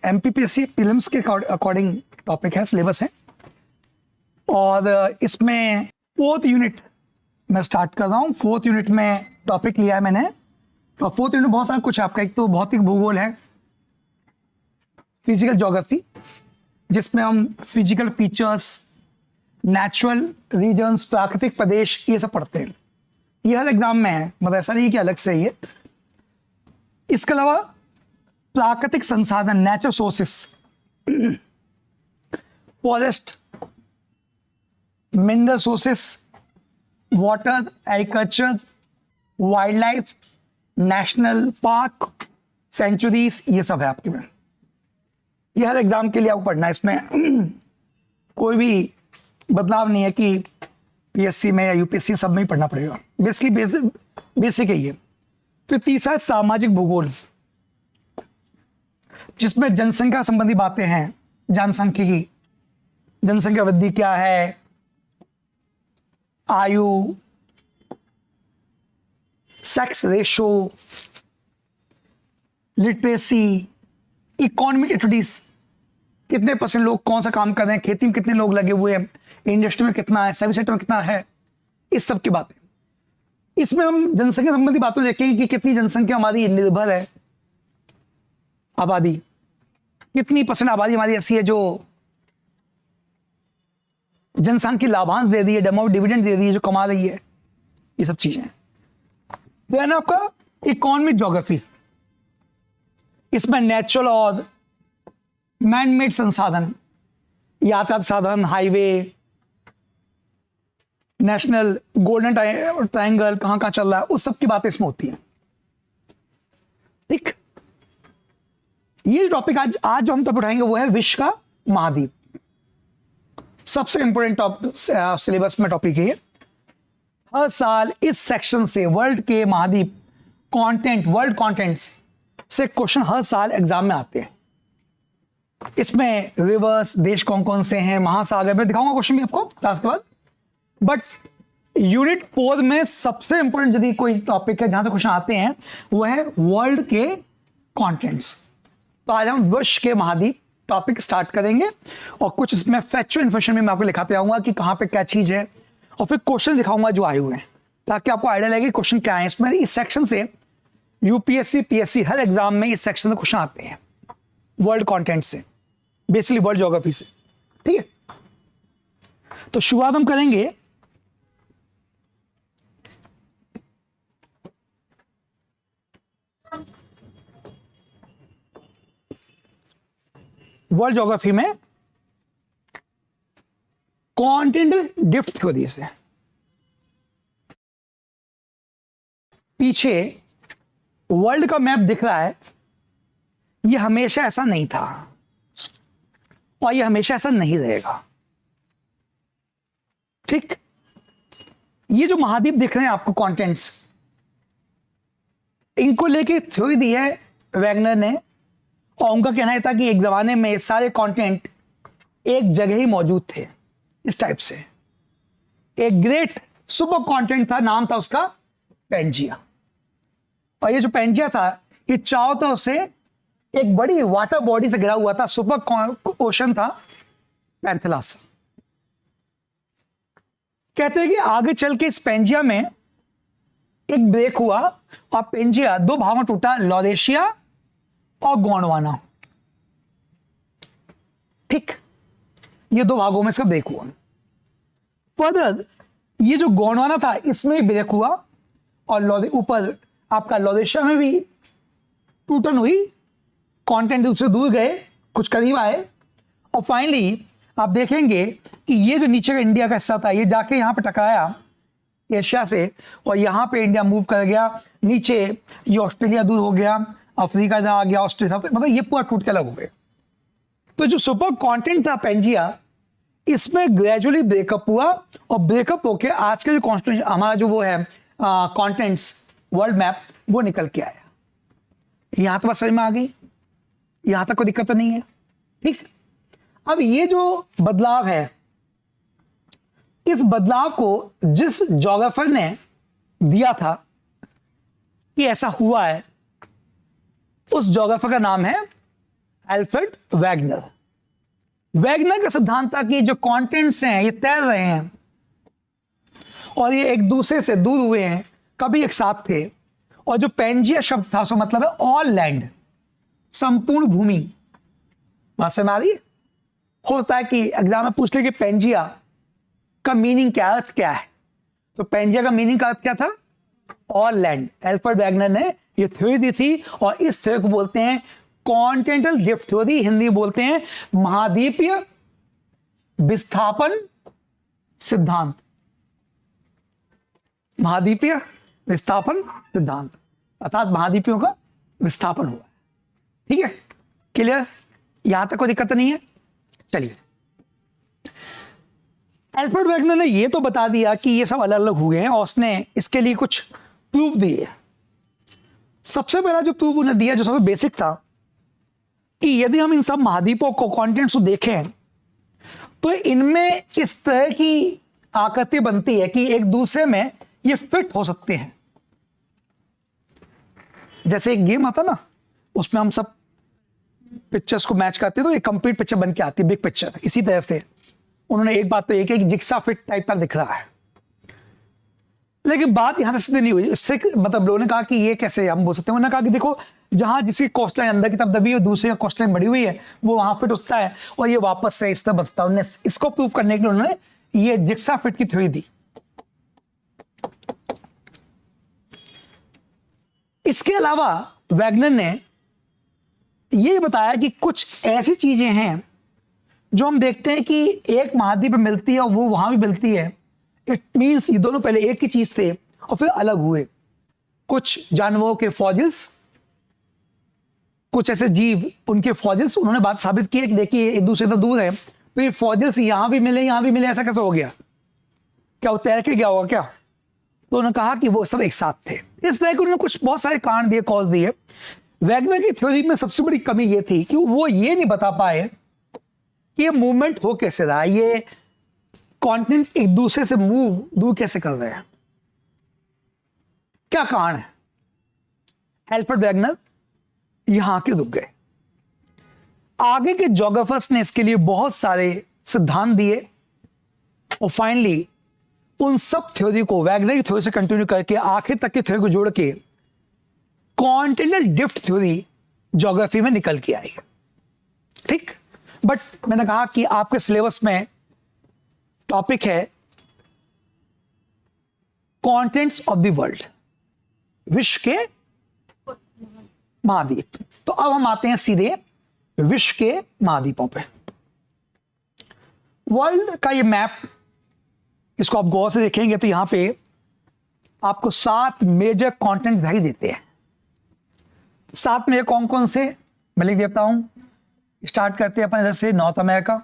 MPPSC prelims के according topic है, syllabus है। और इसमें 4th यूनिट मैं स्टार्ट कर रहा हूँ। 4th यूनिट में टॉपिक लिया है मैंने, और 4th यूनिट बहुत सारा कुछ है आपका। एक तो भौतिक भूगोल है, फिजिकल ज्योग्राफी, जिसमें हम फिजिकल फीचर्स, नेचुरल रीजन्स, प्राकृतिक प्रदेश, ये सब पढ़ते हैं। ये हर एग्जाम में है, मतलब ऐसा नहीं कि अलग से ही है। इसके अलावा प्राकृतिक संसाधन, natural sources, forest, mineral sources, water, agriculture, wild life, national park, sanctuaries, ये सब है आपके में। ये हर एग्जाम के लिए आपको पढ़ना है। इसमें कोई भी बदलाव नहीं है कि पीएससी में या यूपीएससी सब में ही पढ़ना पड़ेगा। बेसिकली बेसिक है ये। फिर तीसरा है सामाजिक भूगोल, जिसमें जनसंख्या संबंधी बातें हैं। जनसंख्यिकी, जनसंख्या वृद्धि क्या है, आयु, sex ratio, literacy, economic activities, कितने % लोग कौन सा काम कर रहे हैं, खेती में कितने लोग लगे हुए हैं, इंडस्ट्री में कितना है, सर्विस सेक्टर में कितना है, इस सब की बातें। इसमें हम जनसंख्या संबंधी बातें देखेंगे कि कितनी जनसंख्या हमारी निर्भर है, आबादी कितनी % आबादी हमारी ऐसी है जो जनसंख्या लाभांश दे रही है, डिविडेंड दे रही है, जो कमा रही है, ये सब चीजें। तो है ना आपका इकोनॉमिक ज्योग्राफी। इसमें नेचुरल और मैन मेड संसाधन, यातायात साधन, हाईवे, नेशनल गोल्डन ट्रायंगल कहां कहां चल रहा है, उस सब की बातें इसमें होती हैं। ठीक, ये टॉपिक आज जो हम तब उठाएंगे वो है विश्व का महाद्वीप। सबसे इंपॉर्टेंट सिलेबस में टॉपिक है। हर साल इस सेक्शन से वर्ल्ड के महाद्वीप कंटेंट, वर्ल्ड कंटेंट्स से क्वेश्चन हर साल एग्जाम में आते हैं। इसमें रिवर्स, देश कौन कौन से हैं, महासागर, में दिखाऊंगा क्वेश्चन भी आपको क्लास के बाद। बट यूनिट 4 में सबसे इंपॉर्टेंट यदि कोई टॉपिक है जहां से क्वेश्चन आते हैं वो है वर्ल्ड के कॉन्टेंट्स। तो आज हम विश्व के महाद्वीप टॉपिक स्टार्ट करेंगे, और कुछ इसमें फैक्चुअल इन्फॉर्मेशन भी मैं आपको लिखाते आऊंगा कि कहां पे क्या चीज है, और फिर क्वेश्चन दिखाऊंगा जो आए हुए हैं, ताकि आपको आइडिया लगे क्वेश्चन क्या है इसमें। इस सेक्शन से यूपीएससी, पीएससी हर एग्जाम में इस सेक्शन से क्वेश्चन आते हैं, वर्ल्ड कंटेंट से, बेसिकली वर्ल्ड ज्योग्राफी से। ठीक है, तो शुरुआत हम करेंगे वर्ल्ड ज्योग्राफी में कॉन्टिनेंटल ड्रिफ्ट की वजह से। पीछे वर्ल्ड का मैप दिख रहा है, ये हमेशा ऐसा नहीं था और ये हमेशा ऐसा नहीं रहेगा। ठीक, ये जो महाद्वीप दिख रहे हैं आपको कॉन्टेंट्स, इनको लेके थ्योरी दी है वैगनर ने, और उनका कहना है था कि एक जमाने में ये सारे कॉन्टेंट एक जगह ही मौजूद थे। इस टाइप से एक ग्रेट सुपर कॉन्टेंट था, नाम था उसका पेंजिया। और ये जो पेंजिया था ये चारों तरफ से एक बड़ी वाटर बॉडी से घिरा हुआ था, सुपर ओशन था पैंथेलस। कहते हैं कि आगे चल के इस पेंजिया में एक ब्रेक हुआ और पेंजिया 2 भागों में टूटा, लॉरेशिया और गोंडवाना। ठीक, ये 2 भागों में इसका ब्रेक हुआ। फर्दर ये जो गोंडवाना था इसमें भी ब्रेक हुआ, और ऊपर आपका लॉरेशिया में भी टूटन हुई, कंटेंट उससे दूर गए, कुछ करीब आए, और फाइनली आप देखेंगे कि ये जो नीचे का इंडिया का हिस्सा था ये जाके यहां पे टकराया एशिया से, और यहां पे इंडिया मूव कर गया नीचे, ये ऑस्ट्रेलिया दूर हो गया, अफ्रीका आ गया, ऑस्ट्रेलिया, मतलब ये पूरा टूट के अलग हो गए। तो जो सुपर कॉन्टिनेंट था पेंजिया, इसमें ग्रेजुअली ब्रेकअप हुआ, और ब्रेकअप होके आज का जो कॉन्स्टिट्यूशन हमारा जो वो है कॉन्टेंट्स वर्ल्ड मैप, वो निकल के आया। यहां तो बस समझ में आ गई, यहां तक कोई दिक्कत तो नहीं है। ठीक, अब ये जो बदलाव है, इस बदलाव को जिस ज्योग्राफर ने दिया था कि ऐसा हुआ है, उस ज्योग्राफर का नाम है अल्फ्रेड वैगनर। वैगनर का सिद्धांत था कि जो कंटेंट्स हैं ये तैर रहे हैं और ये एक दूसरे से दूर हुए हैं, कभी एक साथ थे। और जो पेंजिया शब्द था उसका मतलब है ऑल लैंड, संपूर्ण भूमि। बात समझ आ रही है? होता है कि एग्जाम में पूछ ले कि पेंजिया का मीनिंग क्या, अर्थ क्या है, तो पेंजिया का मीनिंग का अर्थ क्या था? All land. अल्फ्रेड वैगनर ने ये थ्योरी दी थी और इस थ्योरी को बोलते हैं कॉन्टिनेंटल ड्रिफ्ट थ्योरी, हिंदी बोलते हैं महाद्वीपीय विस्थापन सिद्धांत। महाद्वीपीय विस्थापन सिद्धांत अर्थात महाद्वीपियों का विस्थापन हुआ। ठीक है, क्लियर? यहां तक कोई दिक्कत नहीं है। चलिए, अल्फ्रेड वैगनर ने यह तो बता दिया कि ये सब अलग अलग हुए हैं और उसने इसके लिए कुछ प्रूफ दिए। सबसे पहला जो प्रूफ उन्हें दिया, जो सबसे बेसिक था, कि यदि हम इन सब महाद्वीपों को, कॉन्टिनेंट्स को देखें तो इनमें इस तरह की आकृति बनती है कि एक दूसरे में ये फिट हो सकते हैं। जैसे एक गेम आता ना, उसमें हम सब पिक्चर्स को मैच करते हैं तो एक कंप्लीट पिक्चर बन के आती है, बिग पिक्चर। इसी तरह से उन्होंने एक बात तो एक जिक्सा फिट टाइप का दिख रहा है, लेकिन बात यहां से नहीं हुई। इससे मतलब लोगों ने कहा कि ये कैसे हम बोल सकते हैं। उन्होंने कहा कि देखो, जहां जिसकी कोस्ट लाइन अंदर की तरफ दबी है, दूसरी कोस्ट लाइन बढ़ी हुई है, वो वहां फिट होता है और ये वापस से इस तरह बचता है। उन्होंने इसको प्रूव करने के लिए उन्होंने ये जिक्सा फिट की थ्योरी दी। इसके अलावा वैगनर ने यह बताया कि कुछ ऐसी चीजें हैं जो हम देखते हैं कि एक महाद्वीप में मिलती है और वो वहां भी मिलती है। इट मीन्स ये दोनों पहले एक ही चीज थे और फिर अलग हुए। कुछ जानवरों के फॉसिल्स, कुछ ऐसे जीव, उनके फॉसिल्स, उन्होंने बात साबित की है कि देखिए एक दूसरे से दूर है, तो ये फॉसिल्स यहां भी मिले, यहां भी मिले, ऐसा कैसे हो गया? क्या वो तैर के गया होगा क्या? तो उन्होंने कहा कि वो सब एक साथ थे। इस तरह के उन्होंने कुछ बहुत सारे कारण दिए, कॉज दिए। वैगनर की थ्योरी में सबसे बड़ी कमी ये थी कि वो ये नहीं बता पाए कि ये मूवमेंट हो कैसे रहा है, ये कॉन्टिनेंट एक दूसरे से मूव दूर कैसे कर रहे हैं, क्या कारण है। अल्फ्रेड वैगनर यहां के रुक गए। आगे के ज्योग्राफर्स ने इसके लिए बहुत सारे सिद्धांत दिए और फाइनली उन सब थ्योरी को, वैगनर की थ्योरी से कंटिन्यू करके आखिर तक की थ्योरी को जोड़ के कॉन्टिनेंटल ड्रिफ्ट थ्योरी ज्योग्राफी में निकल के आई। ठीक, बट मैंने कहा कि आपके सिलेबस में टॉपिक है कॉन्टिनेंट्स ऑफ द वर्ल्ड, विश्व के महाद्वीप। तो अब हम आते हैं सीधे विश्व के महाद्वीपों पे। वर्ल्ड का ये मैप, इसको आप गौर से देखेंगे तो यहां पे आपको 7 मेजर कॉन्टिनेंट दिखाई देते हैं। 7 में कौन कौन से मैं लिख देता हूं। स्टार्ट करते हैं अपन इधर से, north America,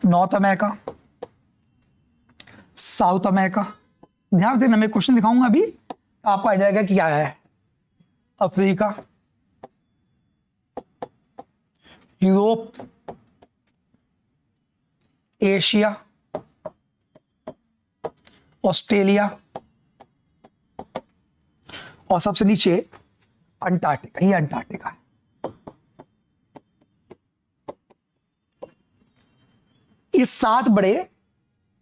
north America, south America. ध्यान देना, मैं क्वेश्चन दिखाऊंगा अभी, आपको आइडिया आएगा कि क्या है। अफ्रीका, यूरोप, एशिया, ऑस्ट्रेलिया और सबसे नीचे अंटार्कटिका। ये अंटार्कटिका है। ये 7 बड़े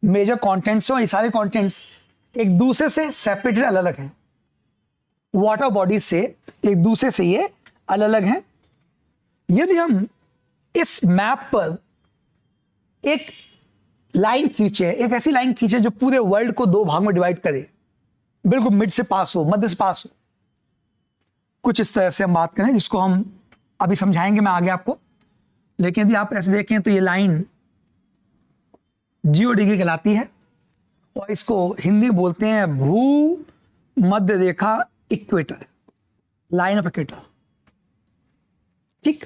मेजर कॉन्टिनेंट्स हैं और ये सारे कॉन्टिनेंट्स एक दूसरे से सेपरेटेड, अलग अलग हैं। वाटर बॉडीज से एक दूसरे से ये अलग अलग हैं। यदि हम इस मैप पर एक लाइन खींचे, एक ऐसी लाइन खींचे जो पूरे वर्ल्ड को 2 भाग में डिवाइड करे, बिल्कुल मिड से पास हो, मध्य से पास हो, कुछ इस तरह से हम बात करें, जिसको हम अभी समझाएंगे मैं आगे आपको। लेकिन यदि आप ऐसे देखें तो ये लाइन 0 डिग्री कहलाती है और इसको हिंदी बोलते हैं भू मध्य रेखा, इक्वेटर, लाइन ऑफ इक्वेटर। ठीक,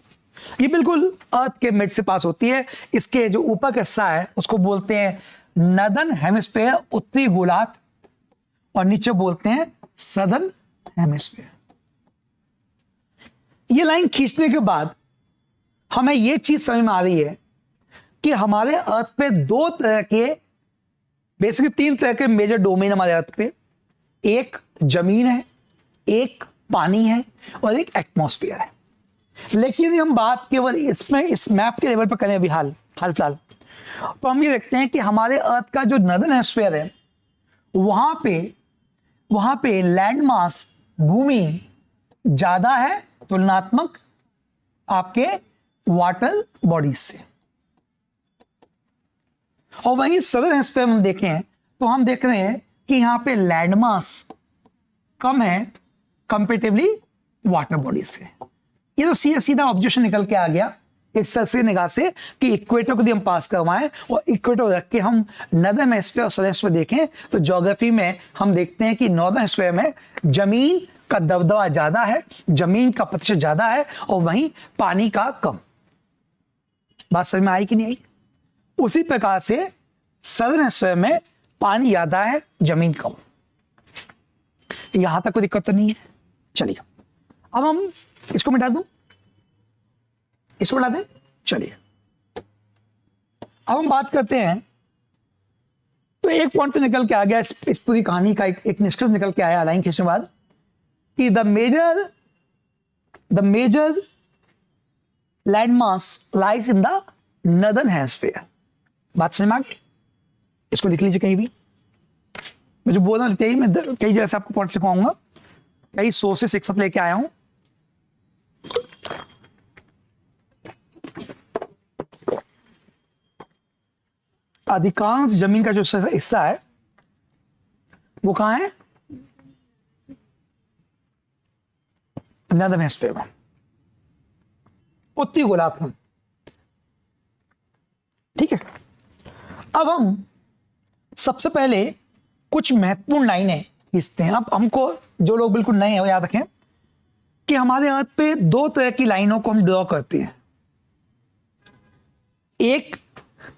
ये बिल्कुल अर्थ के मिड से पास होती है। इसके जो ऊपर का हिस्सा है उसको बोलते हैं नॉर्दर्न हेमिस्फीयर, उत्तरी गोलार्ध, और नीचे बोलते हैं सदर्न हेमिस्फीयर। ये लाइन खींचने के बाद हमें ये चीज समझ में आ रही है कि हमारे अर्थ पे दो तरह के, बेसिकली तीन तरह के मेजर डोमेन हमारे अर्थ पे, एक जमीन है, एक पानी है और एक एटमॉस्फेयर है। लेकिन यदि हम बात केवल इसमें इस मैप के लेवल पर करें अभी हाल फिलहाल, तो हम ये देखते हैं कि हमारे अर्थ का जो नॉर्दर्न हेमिस्फीयर है वहां पे लैंड मास, भूमि ज्यादा है तुलनात्मक आपके वाटर बॉडीज से। और वहीं सदर्न हेमिस्फीयर में हम देखें तो हम देख रहे हैं कि यहां पे लैंड मास कम है कंपेरेटिवली वाटर बॉडी से। ये तो सीधा ऑब्जर्वेशन निकल के आ गया एक सरसरी निगाह से कि इक्वेटर को भी हम पास करवाएं और इक्वेटर रख के हम नॉर्दर्न हेमिस्फीयर और सदर्न हेमिस्फीयर देखें, तो ज्योग्राफी में हम देखते हैं कि नॉर्दर्न हेमिस्फीयर में जमीन का दबदबा ज्यादा है, जमीन का प्रतिशत ज्यादा है और वहीं पानी का कम। बात समझ में आई कि नहीं आई? उसी प्रकार से सदर्न हेमिस्फीयर में पानी ज्यादा है, जमीन कम। यहां तक कोई दिक्कत तो नहीं है। चलिए अब हम इसको मिटा दूं, इसको मिटा दें। चलिए अब हम बात करते हैं, तो एक पॉइंट तो निकल के आ गया इस पूरी कहानी का, एक निष्कर्ष निकल के आया लाइन खींचने बाद कि the major land mass lies in the northern hemisphere. बात समझ में आ गई? इसको लिख लीजिए कहीं भी, मैं जो बोल रहा हूं मैं कई जगह से आपको पॉइंट लिखवाऊंगा, कई सोर्सेस एक साथ लेके आया हूं। अधिकांश जमीन का जो हिस्सा है वो कहां है? नॉर्दर्न हेमिस्फीयर में, उत्तरी गोलार्ध में। ठीक है, अब हम सबसे पहले कुछ महत्वपूर्ण लाइनें खींचते हैं। अब हमको, जो लोग बिल्कुल नए हैं वो याद रखें कि हमारे अर्थ पे दो तरह की लाइनों को हम ड्रॉ करते हैं। एक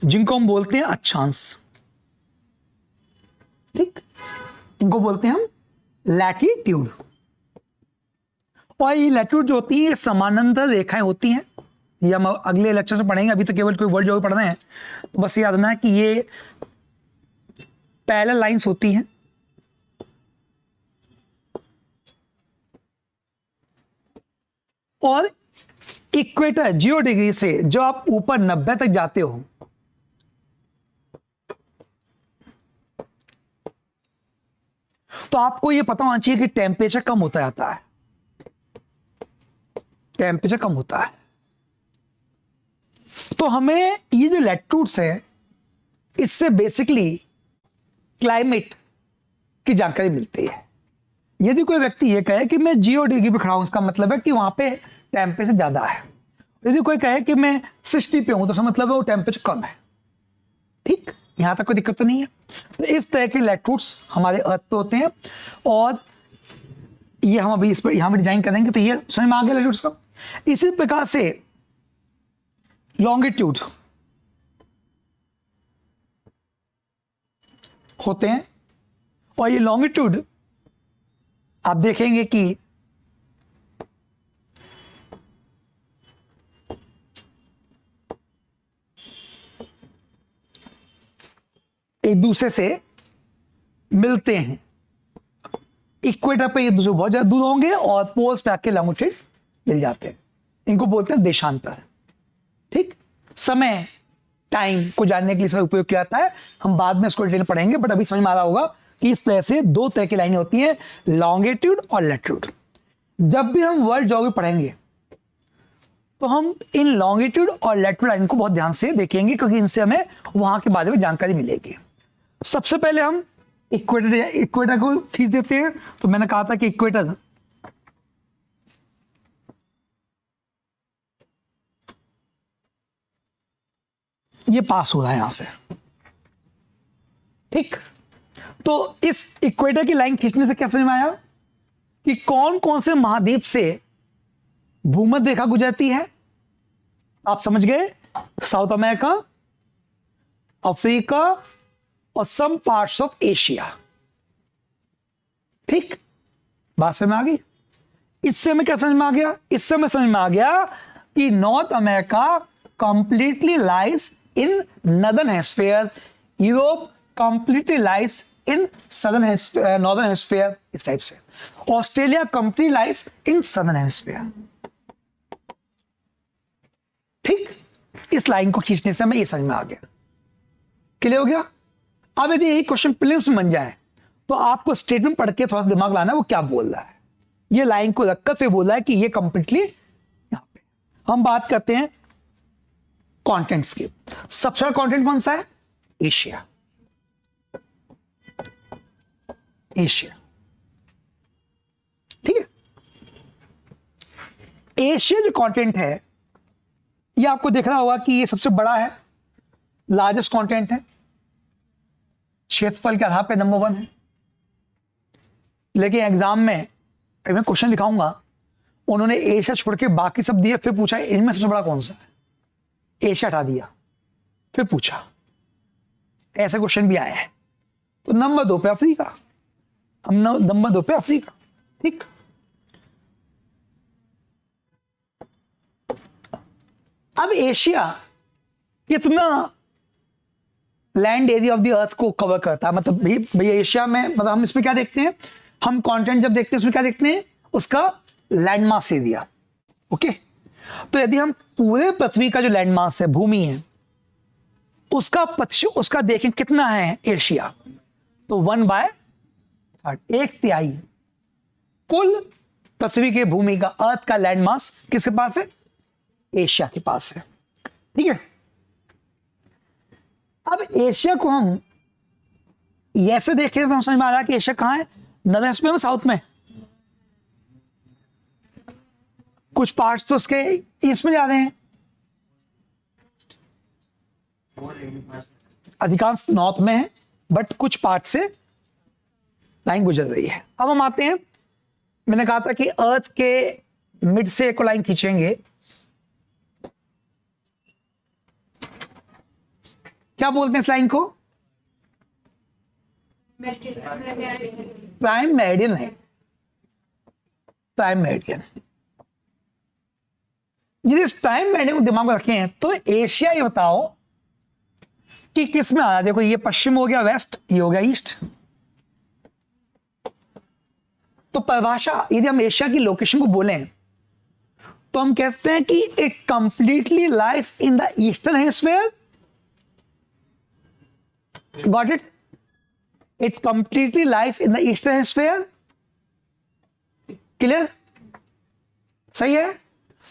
जिनको हम बोलते हैं अक्षांश, ठीक, इनको बोलते हैं हम लैटिट्यूड। और ये लैटिट्यूड जो होती है समानांतर रेखाएं होती हैं, ये हम अगले लेक्चर से पढ़ेंगे, अभी तो केवल कोई वर्ड जो पढ़ रहे हैं तो बस याद रखना है कि ये पैरेलल लाइंस होती हैं। और इक्वेटर 0 डिग्री से जो आप ऊपर 90 तक जाते हो, तो आपको यह पता होना चाहिए कि टेम्परेचर कम होता जाता है, टेम्परेचर कम होता है। तो हमें ये जो लैटिट्यूड्स है इससे बेसिकली क्लाइमेट की जानकारी मिलती है। यदि कोई व्यक्ति ये कहे कि मैं 0 डिग्री पे खड़ा हूं, इसका मतलब है कि वहां पे टेम्परेचर ज्यादा है। यदि कोई कहे कि मैं 60 पे हूं, तो इसका मतलब है वो टेम्परेचर कम है। ठीक, यहां तक कोई दिक्कत तो नहीं है। तो इस तरह के लैटिट्यूड्स हमारे अर्थ पे होते हैं और ये हम अभी इस पर यहां पर डिजाइन करेंगे, तो ये समझ में आ गया लैटिट्यूड्स का। इसी प्रकार से लॉन्गिट्यूड होते हैं और ये लॉन्गिट्यूड आप देखेंगे कि एक दूसरे से मिलते हैं। इक्वेटर पे ये दूसरे बहुत ज्यादा दूर होंगे और पोल्स पे आके लॉन्गिट्यूड मिल जाते हैं। इनको बोलते हैं देशांतर। ठीक, समय, टाइम को जानने के लिए इसका उपयोग किया जाता है। हम बाद में इसको डिटेल पढ़ेंगे, बट अभी समझ में आ रहा होगा कि इस तरह से दो तरह की लाइनें होती हैं, लॉन्गिट्यूड और लैटिट्यूड। जब भी हम वर्ल्ड ज्योग्राफी पढ़ेंगे तो हम इन लॉन्गिट्यूड और लैटिट्यूड लाइन को बहुत ध्यान से देखेंगे, क्योंकि इनसे हमें वहां के बारे में जानकारी मिलेगी। सबसे पहले हम इक्वेटर को खींच देते हैं। तो मैंने कहा था कि इक्वेटर ये पास हो रहा है यहां से। ठीक, तो इस इक्वेटर की लाइन खींचने से क्या समझ में आया कि कौन कौन से महाद्वीप से भूमध्य रेखा गुजरती है? आप समझ गए, साउथ अमेरिका, अफ्रीका और सम पार्ट्स ऑफ एशिया। ठीक, बात समझ में आ गई। इससे हमें क्या समझ में आ गया कि north America completely lies in northern hemisphere, Europe completely lies in southern hemisphere, northern hemisphere, इस टाइप से. Australia completely lies in southern hemisphere. ठीक, इस लाइन को खींचने से हमें ये समझ में आ गया. क्लियर हो गया? अब यदि यही क्वेश्चन प्रीलिम्स में बन जाए तो आपको स्टेटमेंट पढ़ के थोड़ा सा दिमाग लाना है वो क्या बोल रहा है. ये लाइन को रखकर फिर बोल रहा है कि ये कंप्लीटली यहां पे. हम बात करते हैं कंटेंट्स की. सबसे बड़ा कंटेंट कौन सा है? एशिया. एशिया. ठीक है. एशिया जो कंटेंट है ये आपको देखना होगा कि ये सबसे बड़ा है, लार्जेस्ट कंटेंट है, क्षेत्रफल के आधार पर नंबर 1 है. लेकिन एग्जाम में मैं क्वेश्चन दिखाऊंगा, उन्होंने एशिया छोड़ के बाकी सब दिए, फिर पूछा इनमें सबसे बड़ा कौन सा है. एशिया हटा दिया, फिर पूछा. ऐसे क्वेश्चन भी आए हैं. तो नंबर 2 पे अफ्रीका. हम नंबर 2 पे अफ्रीका. ठीक. अब एशिया कितना land area of the earth को कवर करता है? मतलब भैया एशिया में, मतलब हम इसमें क्या देखते हैं, हम कंटेंट जब देखते हैं उसमें क्या देखते हैं, उसका लैंड मास एरिया. ओके. तो यदि हम पूरे पृथ्वी का जो लैंड मास है, भूमि है, उसका देखें कितना है एशिया, तो 1/3, 1/3 कुल पृथ्वी के भूमि का, अर्थ का लैंड मास किसके पास है? एशिया के पास है. ठीक है. अब एशिया को हम ऐसे देखें तो हम समझ में आ रहा है कि एशिया कहां है? नॉर्थ हेमिस्फीयर में, साउथ में. कुछ पार्ट्स तो उसके ईस्ट में जा रहे हैं, अधिकांश नॉर्थ में है, बट कुछ पार्ट से लाइन गुजर रही है. अब हम आते हैं, मैंने कहा था कि अर्थ के मिड से एक लाइन खींचेंगे. क्या बोलते हैं इस लाइन को? प्राइम मेरिडियन है. Prime meridian. यदि इस प्राइम मेरिडियन को दिमाग में रखे हैं तो एशिया, ये बताओ कि किस में आ रहा है. देखो ये पश्चिम हो गया, वेस्ट, ये हो गया ईस्ट. तो परिभाषा यदि हम एशिया की लोकेशन को बोलें तो हम कहते हैं कि it completely lies in the eastern hemisphere. Got it? It completely lies in the eastern hemisphere. Clear? सही है.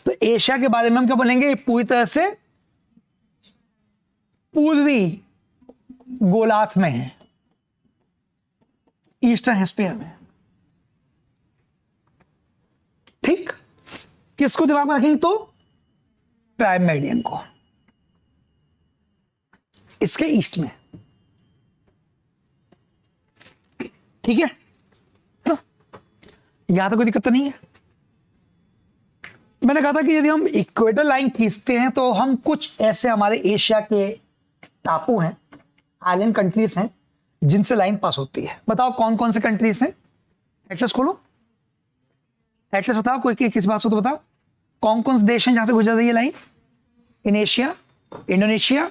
तो एशिया के बारे में हम क्या बोलेंगे? पूरी तरह से पूर्वी गोलार्ध में है, ईस्टर्न हेमिस्फीयर में. ठीक. किसको दिमाग में रखेंगे? तो प्राइम मेरिडियन को, इसके ईस्ट में. ठीक है. यहां तो कोई दिक्कत तो नहीं है. मैंने कहा था कि यदि हम इक्वेटर लाइन खींचते हैं तो हम कुछ ऐसे हमारे एशिया के टापू हैं, आइलैंड कंट्रीज हैं, जिनसे लाइन पास होती है. बताओ कौन कौन से कंट्रीज हैं? एटलस खोलो, एटलस बताओ. कोई किस बात से तो बताओ कौन कौन से देश हैं जहां से गुजर रही है line in Asia. Indonesia.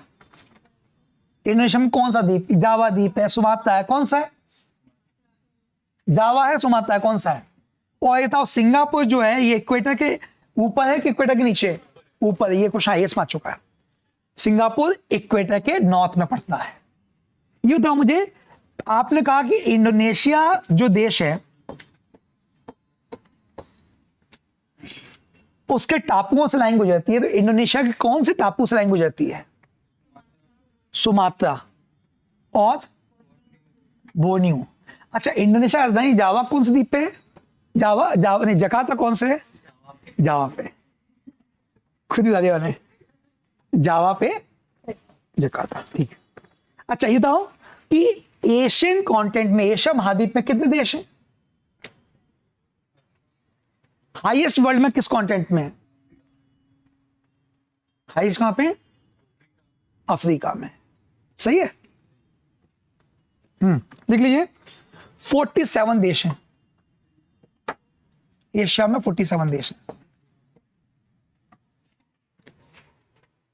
Indonesia में कौन सा द्वीप? जावा द्वीप है, सुमात्रा है. कौन सा है? जावा है, सुमात्रा है. कौन सा है? और ये बताओ सिंगापुर जो है ये इक्वेटर के ऊपर है कि इक्वेटर के नीचे? ऊपर. ये क्वेश्चन आईएएस में आ चुका है. सिंगापुर इक्वेटर के नॉर्थ में पड़ता है. ये बताओ मुझे, आपने कहा कि इंडोनेशिया जो देश है उसके टापुओं से लाइन गुजरती है, तो इंडोनेशिया के कौन से टापू से लाइन गुजरती है? सुमात्रा और बोर्नियो. अच्छा, इंडोनेशिया राजधानी जावा कौन से द्वीप पे है? जावा नहीं, जकार्ता कौन से है? जावा पे. खुद ही दादी वाले जावा पे, जकार्ता. ठीक है. अच्छा ये बताओ कि एशियन कॉन्टिनेंट में, एशिया महाद्वीप में कितने देश हैं? हाईएस्ट वर्ल्ड में किस कॉन्टिनेंट में? हाईएस्ट कहां पे? अफ्रीका में. सही है. लिख लीजिए. 47 देश हैं एशिया में. 47 देश हैं.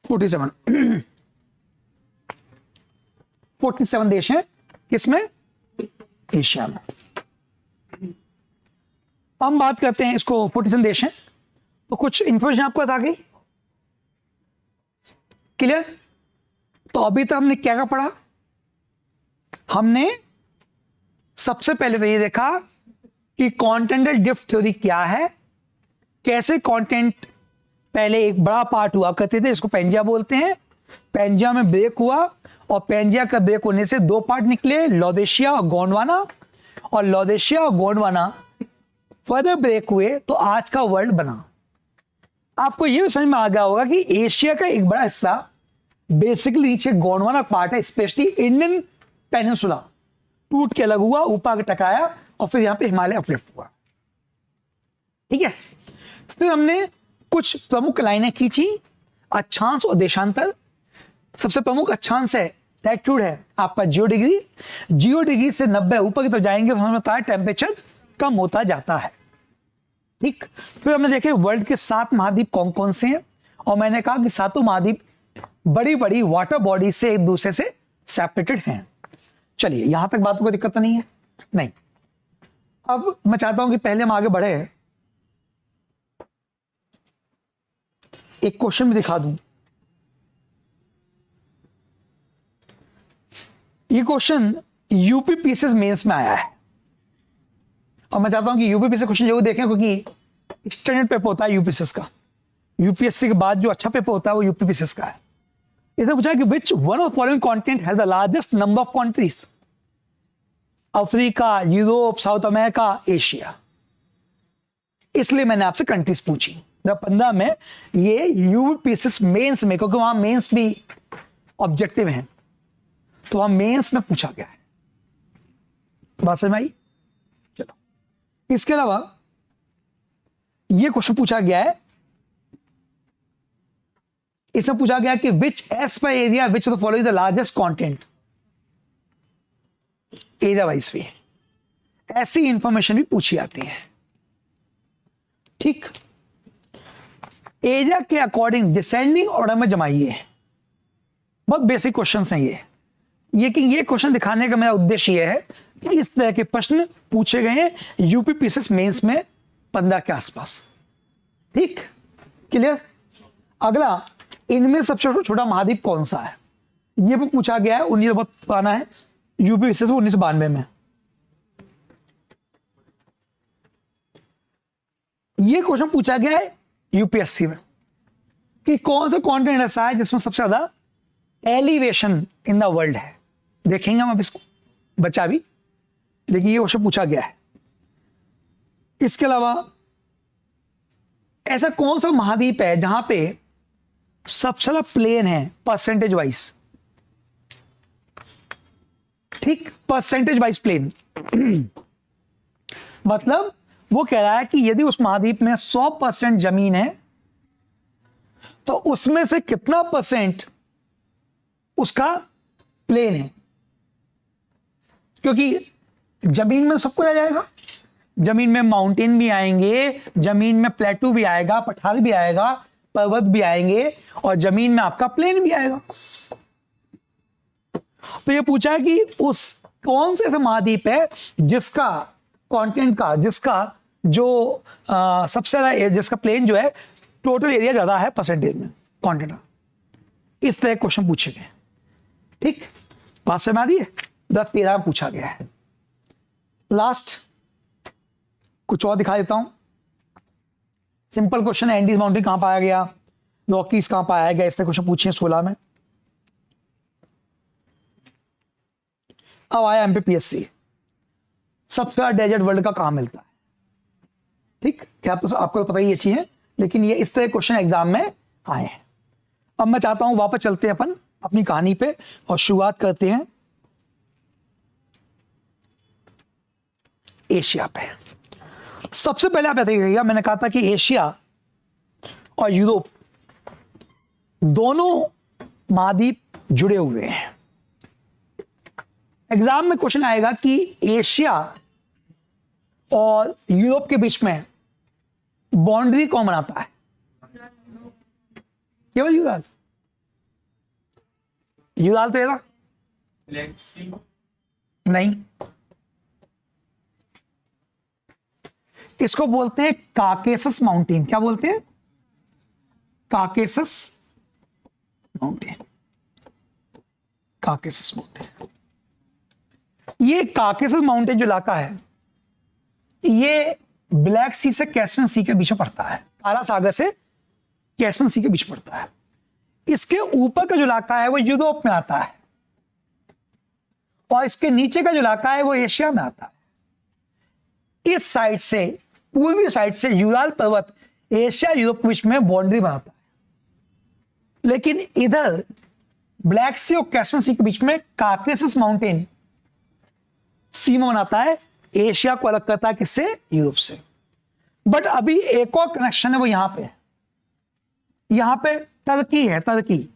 47. 47 देश हैं किसमें, एशिया में। हम बात करते हैं इसको 47 देश हैं तो कुछ इंफॉर्मेशन आपको आ गई, क्लियर। तो अभी तक हमने क्या क्या पढ़ा, हमने सबसे पहले तो ये देखा कि कॉन्टेंटल ड्रिफ्ट थ्योरी क्या है, कैसे कंटेंट पहले एक बड़ा पार्ट हुआ करते थे, इसको पेंजिया बोलते हैं, पेंजिया में ब्रेक हुआ और पेंजिया का ब्रेक होने से दो पार्ट निकले, लॉदेशिया और गोंडवाना, और लॉदेशिया और गोंडवाना फर्दर ब्रेक हुए तो आज का वर्ल्ड बना। आपको यह समझ में आ गया होगा कि एशिया का एक बड़ा हिस्सा बेसिकली नीचे गोंडवाना पार्ट है, स्पेशली इंडियन पेनिनसुला टूट के अलग हुआ, ऊपर टकराया और फिर यहां पे हिमालय अपलिफ्ट हुआ, ठीक है। फिर हमने कुछ प्रमुख लाइनें खींची, अक्षांश और देशांतर। सबसे प्रमुख अक्षांश है, लैटिट्यूड है आपका 0 डिग्री, 0 डिग्री से 90 ऊपर की तरफ जाएंगे तो हमें बताया टेम्परेचर कम होता जाता है, ठीक। फिर हमने देखे वर्ल्ड के 7 महाद्वीप कौन कौन से हैं, और मैंने कहा कि सातों महाद्वीप बड़ी बड़ी वाटर बॉडी से एक दूसरे से सेपरेटेड हैं। चलिए यहां तक बात को दिक्कत तो नहीं है, नहीं। अब मैं चाहता हूं कि पहले हम आगे बढ़े, एक क्वेश्चन भी दिखा दूं। ये क्वेश्चन यूपीपीसीएस मेंस में आया है और मैं चाहता हूं कि यूपीपीसीएस क्वेश्चन जरूर देखें, क्योंकि स्टैंडर्ड पेपर होता है यूपीपीसीएस का। यूपीएससी के बाद जो अच्छा पेपर होता है वो यूपीपीसीएस का है। इधर पूछा कि which one of following continent has the largest number of countries, Africa, Europe, south America, Asia. इसलिए मैंने आपसे कंट्रीज पूछी 15 में, ये यूपीपीसीएस मेंस में, क्योंकि वहां मेंस भी ऑब्जेक्टिव हैं तो वहां मेंस में पूछा गया है। बात समझ में आई? चलो इसके अलावा ये क्वेश्चन पूछा गया है, इसमें पूछा गया कि which is by area which of the following the largest continent, area wise भी ऐसी इंफॉर्मेशन भी पूछी जाती है, ठीक। एरिया के अकॉर्डिंग डिसेंडिंग ऑर्डर में जमाइए, बहुत बेसिक क्वेश्चंस हैं ये कि ये क्वेश्चन दिखाने का मेरा उद्देश्य ये है कि इस तरह के प्रश्न पूछे गए हैं यूपीपीसीएस मेंस में 15 के आसपास, ठीक, क्लियर। अगला, इनमें सबसे छोटा महाद्वीप कौन सा है, ये भी पूछा गया है, 19 बहुत पुराना है, यूपीपीसीएस 1992 में। ये क्वेश्चन पूछा गया है यूपीएससी में कि कौन सा कॉन्टिनेंट ऐसा है जिसमें सबसे ज्यादा एलिवेशन इन द वर्ल्ड है। देखेंगे हम अब इसको, बचा भी, लेकिन ये क्वेश्चन पूछा गया है। इसके अलावा ऐसा कौन सा महाद्वीप है जहां पे सबसे ज्यादा प्लेन है परसेंटेज वाइज, ठीक, परसेंटेज वाइज प्लेन। मतलब वो कह रहा है कि यदि उस महाद्वीप में 100% जमीन है तो उसमें से कितना परसेंट उसका प्लेन है, क्योंकि जमीन में सब कुछ आ जाएगा, जमीन में माउंटेन भी आएंगे, जमीन में प्लेटू भी आएगा, पठार भी आएगा, पर्वत भी आएंगे और जमीन में आपका प्लेन भी आएगा। तो ये पूछा है कि उस कौन से महाद्वीप है जिसका कॉन्टिनेंट का, जिसका जो सबसे ज्यादा, जिसका प्लेन जो है टोटल एरिया ज्यादा है परसेंटेज में कॉन्टिनेंट का। इस तरह क्वेश्चन पूछे गए, ठीक। बात समझ आ रही है? 13 में पूछा गया है। लास्ट कुछ और दिखा देता हूं, सिंपल क्वेश्चन है, एंडीज माउंटेन कहां पाया गया, रॉकीज कहां पाया गया, इस तरह क्वेश्चन पूछे 16 में। अब आया एमपीपीएससी, सबसे ज्यादा डेजर्ट वर्ल्ड का कहां मिलता है, ठीक। क्या आपको पता ही ये चीज है, लेकिन ये इस तरह क्वेश्चन एग्जाम में आए हैं। अब मैं चाहता हूं वापस चलते हैं अपन अपनी कहानी पे और शुरुआत करते हैं एशिया पे। सबसे पहले आप देखिएगा, मैंने कहा था कि एशिया और यूरोप दोनों महाद्वीप जुड़े हुए हैं। एग्जाम में क्वेश्चन आएगा कि एशिया और यूरोप के बीच में बाउंड्री कौन बनाता है, केवल यूराल, यूराल तो ये था, ब्लैक सी, नहीं, इसको बोलते हैं काकेसस माउंटेन। क्या बोलते हैं? Caucasus mountain. काकेसस माउंटेन, ये काकेसस माउंटेन जो इलाका है ये ब्लैक सी से कैस्पियन सी के बीच में पड़ता है, काला सागर से कैस्पियन सी के बीच पड़ता है। इसके ऊपर का जो इलाका है वो यूरोप में आता है और इसके नीचे का जो इलाका है वो एशिया में आता है। इस साइड से, पूर्वी साइड से यूराल पर्वत एशिया यूरोप के बीच में बाउंड्री बनाता है, लेकिन इधर ब्लैक सी और कैस्पियन सी के बीच में काकेसस माउंटेन सीमा बनाता है, एशिया को अलग करता है किससे? यूरोप से। बट अभी एक और कनेक्शन है, वो यहां पे, यहां पे टर्की है, टर्की,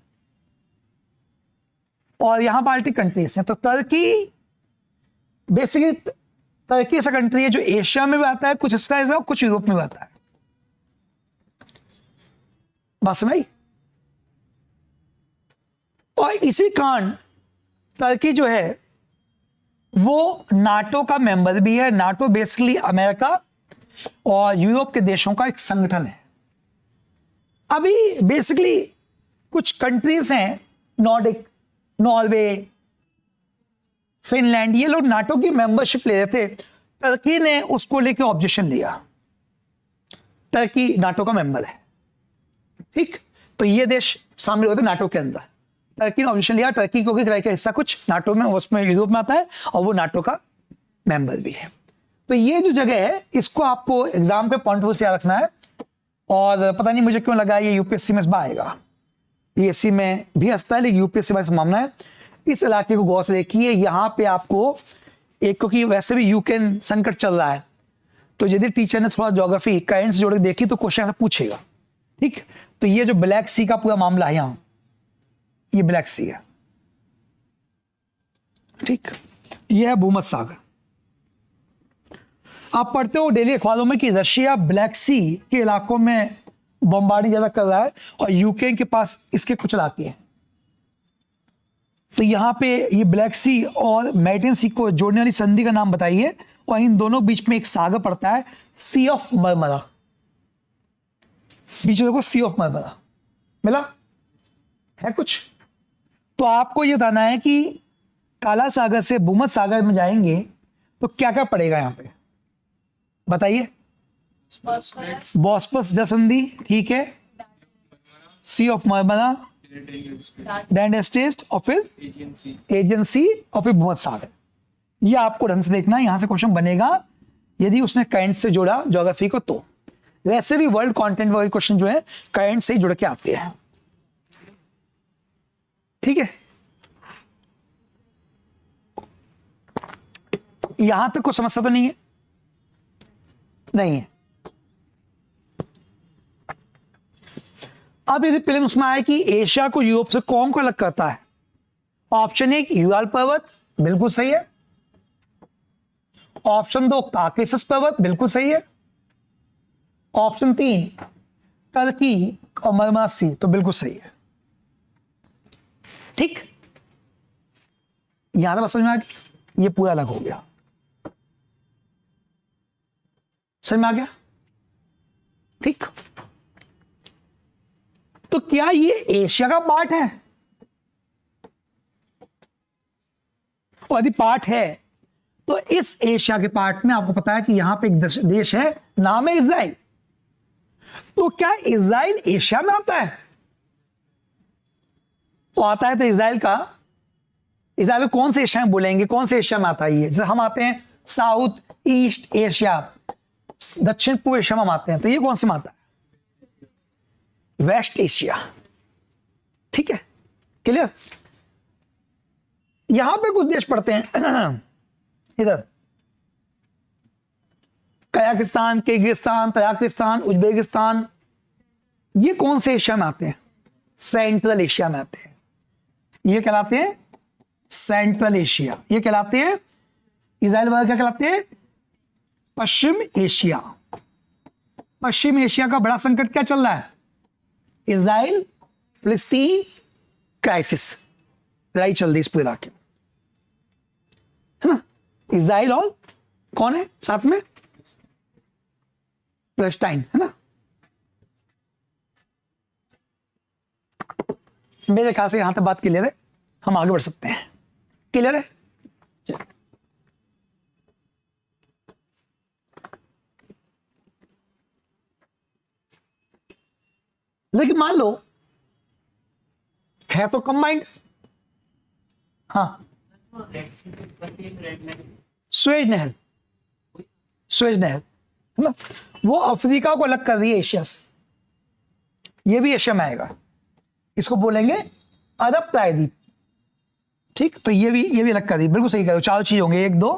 और यहां बाल्टिक कंट्रीज हैं। तो टर्की बेसिकली, टर्की ऐसा कंट्री है जो एशिया में भी आता है, कुछ हिस्सा है, कुछ यूरोप में भी आता है। बात समझ? और इसी कारण टर्की जो है वो नाटो का मेंबर भी है। नाटो बेसिकली अमेरिका और यूरोप के देशों का एक संगठन है। अभी बेसिकली कुछ कंट्रीज हैं, नॉर्डिक, नॉर्वे, फिनलैंड, ये लोग नाटो की मेंबरशिप ले रहे थे। टर्की ने उसको लेके ऑब्जेक्शन लिया। टर्की नाटो का मेंबर है, ठीक, तो ये देश शामिल होते नाटो के अंदर। टर्की ने ऑब्जेक्शन लिया, टर्की को का हिस्सा कुछ नाटो में, उसमें यूरोप में आता है और वो नाटो का मेंबर भी है। तो ये जो जगह है इसको आपको एग्जाम पे पॉइंट से याद रखना है। और पता नहीं मुझे क्यों लगा ये यूपीएससी में इस बार आएगा, पीएससी में भी हंसता है लेकिन यूपीएससी में मामला है। इस इलाके को गौर से देखिए, यहाँ पे आपको एक, क्योंकि वैसे भी यूक्रेन संकट चल रहा है, तो यदि टीचर ने थोड़ा ज्योग्राफी करंट से जोड़ के देखी तो क्वेश्चन पूछेगा, ठीक। तो ये जो ब्लैक सी का पूरा मामला है, यहाँ ये ब्लैक सी है, ठीक, ये है भूमध्य सागर। आप पढ़ते हो डेली अखबारों में कि रशिया ब्लैक सी के इलाकों में बमबारी ज्यादा कर रहा है और यूक्रेन के पास इसके कुछ इलाके हैं। तो यहां पे ये ब्लैक सी और मेडिटेरियन सी को जोड़ने वाली संधि का नाम बताइए, और इन दोनों बीच में एक सागर पड़ता है, सी ऑफ मरमरा। बीच में देखो सी ऑफ मरमरा मिला है कुछ। तो आपको ये बताना है कि काला सागर से भूमध्य सागर में जाएंगे तो क्या क्या पड़ेगा यहां पे, बताइए। बॉस्फोरस जलसंधि, ठीक है, सी ऑफ मरमरा, डैंडेस्टेस्ट और फिर एजेंसी और फिर भूमध्य सागर। ये आपको ढंग से देखना है, यहां से क्वेश्चन बनेगा यदि उसने करंट से जोड़ा ज्योग्राफी को। तो वैसे भी वर्ल्ड कंटेंट वाले क्वेश्चन जो है करंट से ही जुड़ के आते हैं, ठीक है। यहां तक कोई समस्या तो नहीं है? नहीं है। अब यदि प्रीलिम्स में आए कि एशिया को यूरोप से कौन को अलग करता है, ऑप्शन 1 यूराल पर्वत, बिल्कुल सही है। ऑप्शन 2 काकेसस पर्वत, बिल्कुल सही है। ऑप्शन 3 टर्की और मरमरा सी, तो बिल्कुल सही है, ठीक। यहां तक समझ में आ गया, ये पूरा अलग हो गया, समझ में आ गया, ठीक। तो क्या ये एशिया का पार्ट है? और यदि पार्ट है तो इस एशिया के पार्ट में आपको पता है कि यहां पे एक देश है, नाम है इजराइल। तो क्या इजराइल एशिया में आता है? तो आता है तो इजराइल को कौन से एशिया में बोलेंगे, कौन से एशिया में आता है ये? जैसे हम आते हैं साउथ ईस्ट एशिया, दक्षिण पूर्व एशिया में हम आते हैं, तो ये कौन से में आता है? वेस्ट एशिया, ठीक है, क्लियर। यहां पे कुछ देश पड़ते हैं इधर, कजाकिस्तान, किर्गिस्तान, तजाकिस्तान, उज्बेकिस्तान, ये कौन से एशिया में आते हैं? सेंट्रल एशिया में आते हैं। ये कहलाते हैं सेंट्रल एशिया। ये कहलाते हैं इजराइल वगैरह, क्या कहलाते हैं? पश्चिम एशिया। पश्चिम एशिया का बड़ा संकट क्या चल रहा है? इजराइल फिलिस्तीन क्राइसिस, लड़ाई चल रही इस पूरे इलाके में, है ना। इज़राइल और कौन है साथ में, पैलेस्टाइन, है ना। मेरे ख्याल से यहां तक बात क्लियर है, हम आगे बढ़ सकते हैं। क्लियर है। लेकिन मान लो है तो कंबाइंड, हाँ स्वेज नहर, स्वेज नहर है ना, वो अफ्रीका को अलग कर रही है एशिया से, ये भी एशिया में आएगा, इसको बोलेंगे अरब प्रायद्वीप। ठीक, तो ये भी अलग कर दी, बिल्कुल सही करो, 4 चीज होंगे, 1 2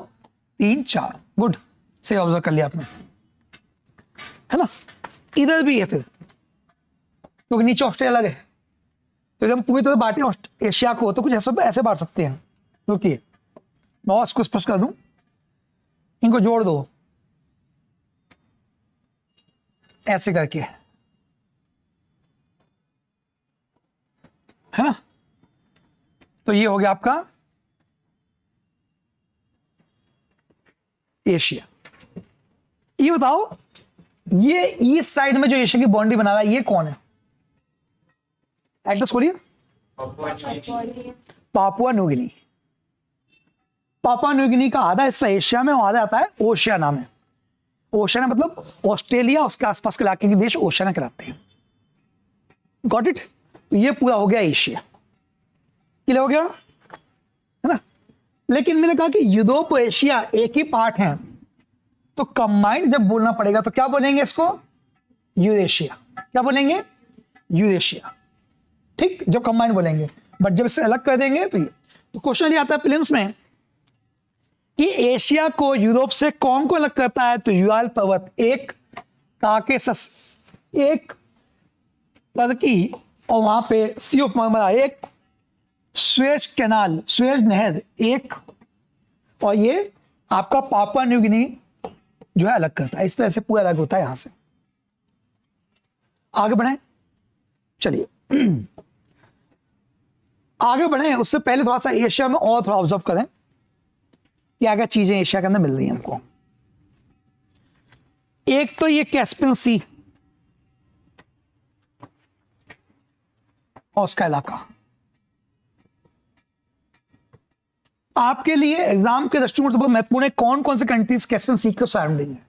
3 4, गुड, सही ऑब्जर्व कर लिया आपने, है ना। इधर भी है फिर, क्योंकि नीचे ऑस्ट्रेलिया अलग है, तो जब हम पूरी तरह बांटे एशिया को तो कुछ ऐसे बांट सकते हैं। रुकिए मैं और इसको स्पष्ट कर दूं, इनको जोड़ दो ऐसे करके, है ना। तो ये हो गया आपका एशिया। ये बताओ, ये ईस्ट साइड में जो एशिया की बाउंड्री बना रहा है ये कौन है, एड्रेस खोलिए। Papua New Guinea. Papua New Guinea का आधा हिस्सा एशिया में, आधा आता है ओशियाना में। ओशियाना मतलब ऑस्ट्रेलिया, उसके आसपास के इलाके के देश ओशियाना कहलाते हैं। Got it. तो ये पूरा हो गया एशिया, क्लियर हो गया, है ना। लेकिन मैंने कहा कि यूरोप और एशिया एक ही पार्ट है, तो कंबाइंड जब बोलना पड़ेगा तो क्या बोलेंगे इसको, यूरेशिया। क्या बोलेंगे, यूरेशिया। ठीक, जब कंबाइंड बोलेंगे, बट जब इसे अलग कर देंगे तो ये, तो क्वेश्चन ये आता है प्रीलिम्स में कि एशिया को यूरोप से कौन को अलग करता है, तो यूराल पर्वत, एक काकेसस, एक टर्की, और वहां पे सी ऑफ मरमरा एक, स्वेज कैनाल, स्वेज नहर एक, और ये आपका पापुआ न्यू गिनी जो है अलग करता है। इस तरह से पूरा अलग होता है। यहां से आगे बढ़े, चलिए आगे बढ़े, उससे पहले थोड़ा सा एशिया में और थोड़ा ऑब्जर्व करें क्या क्या चीजें एशिया के अंदर मिल रही हैं हमको। एक तो ये कैस्पियन सी और उसका इलाका, आपके लिए एग्जाम के दृष्टिकोण से बहुत महत्वपूर्ण है। कौन कौन से कंट्रीज कैस्पियन सी के सराउंडिंग है,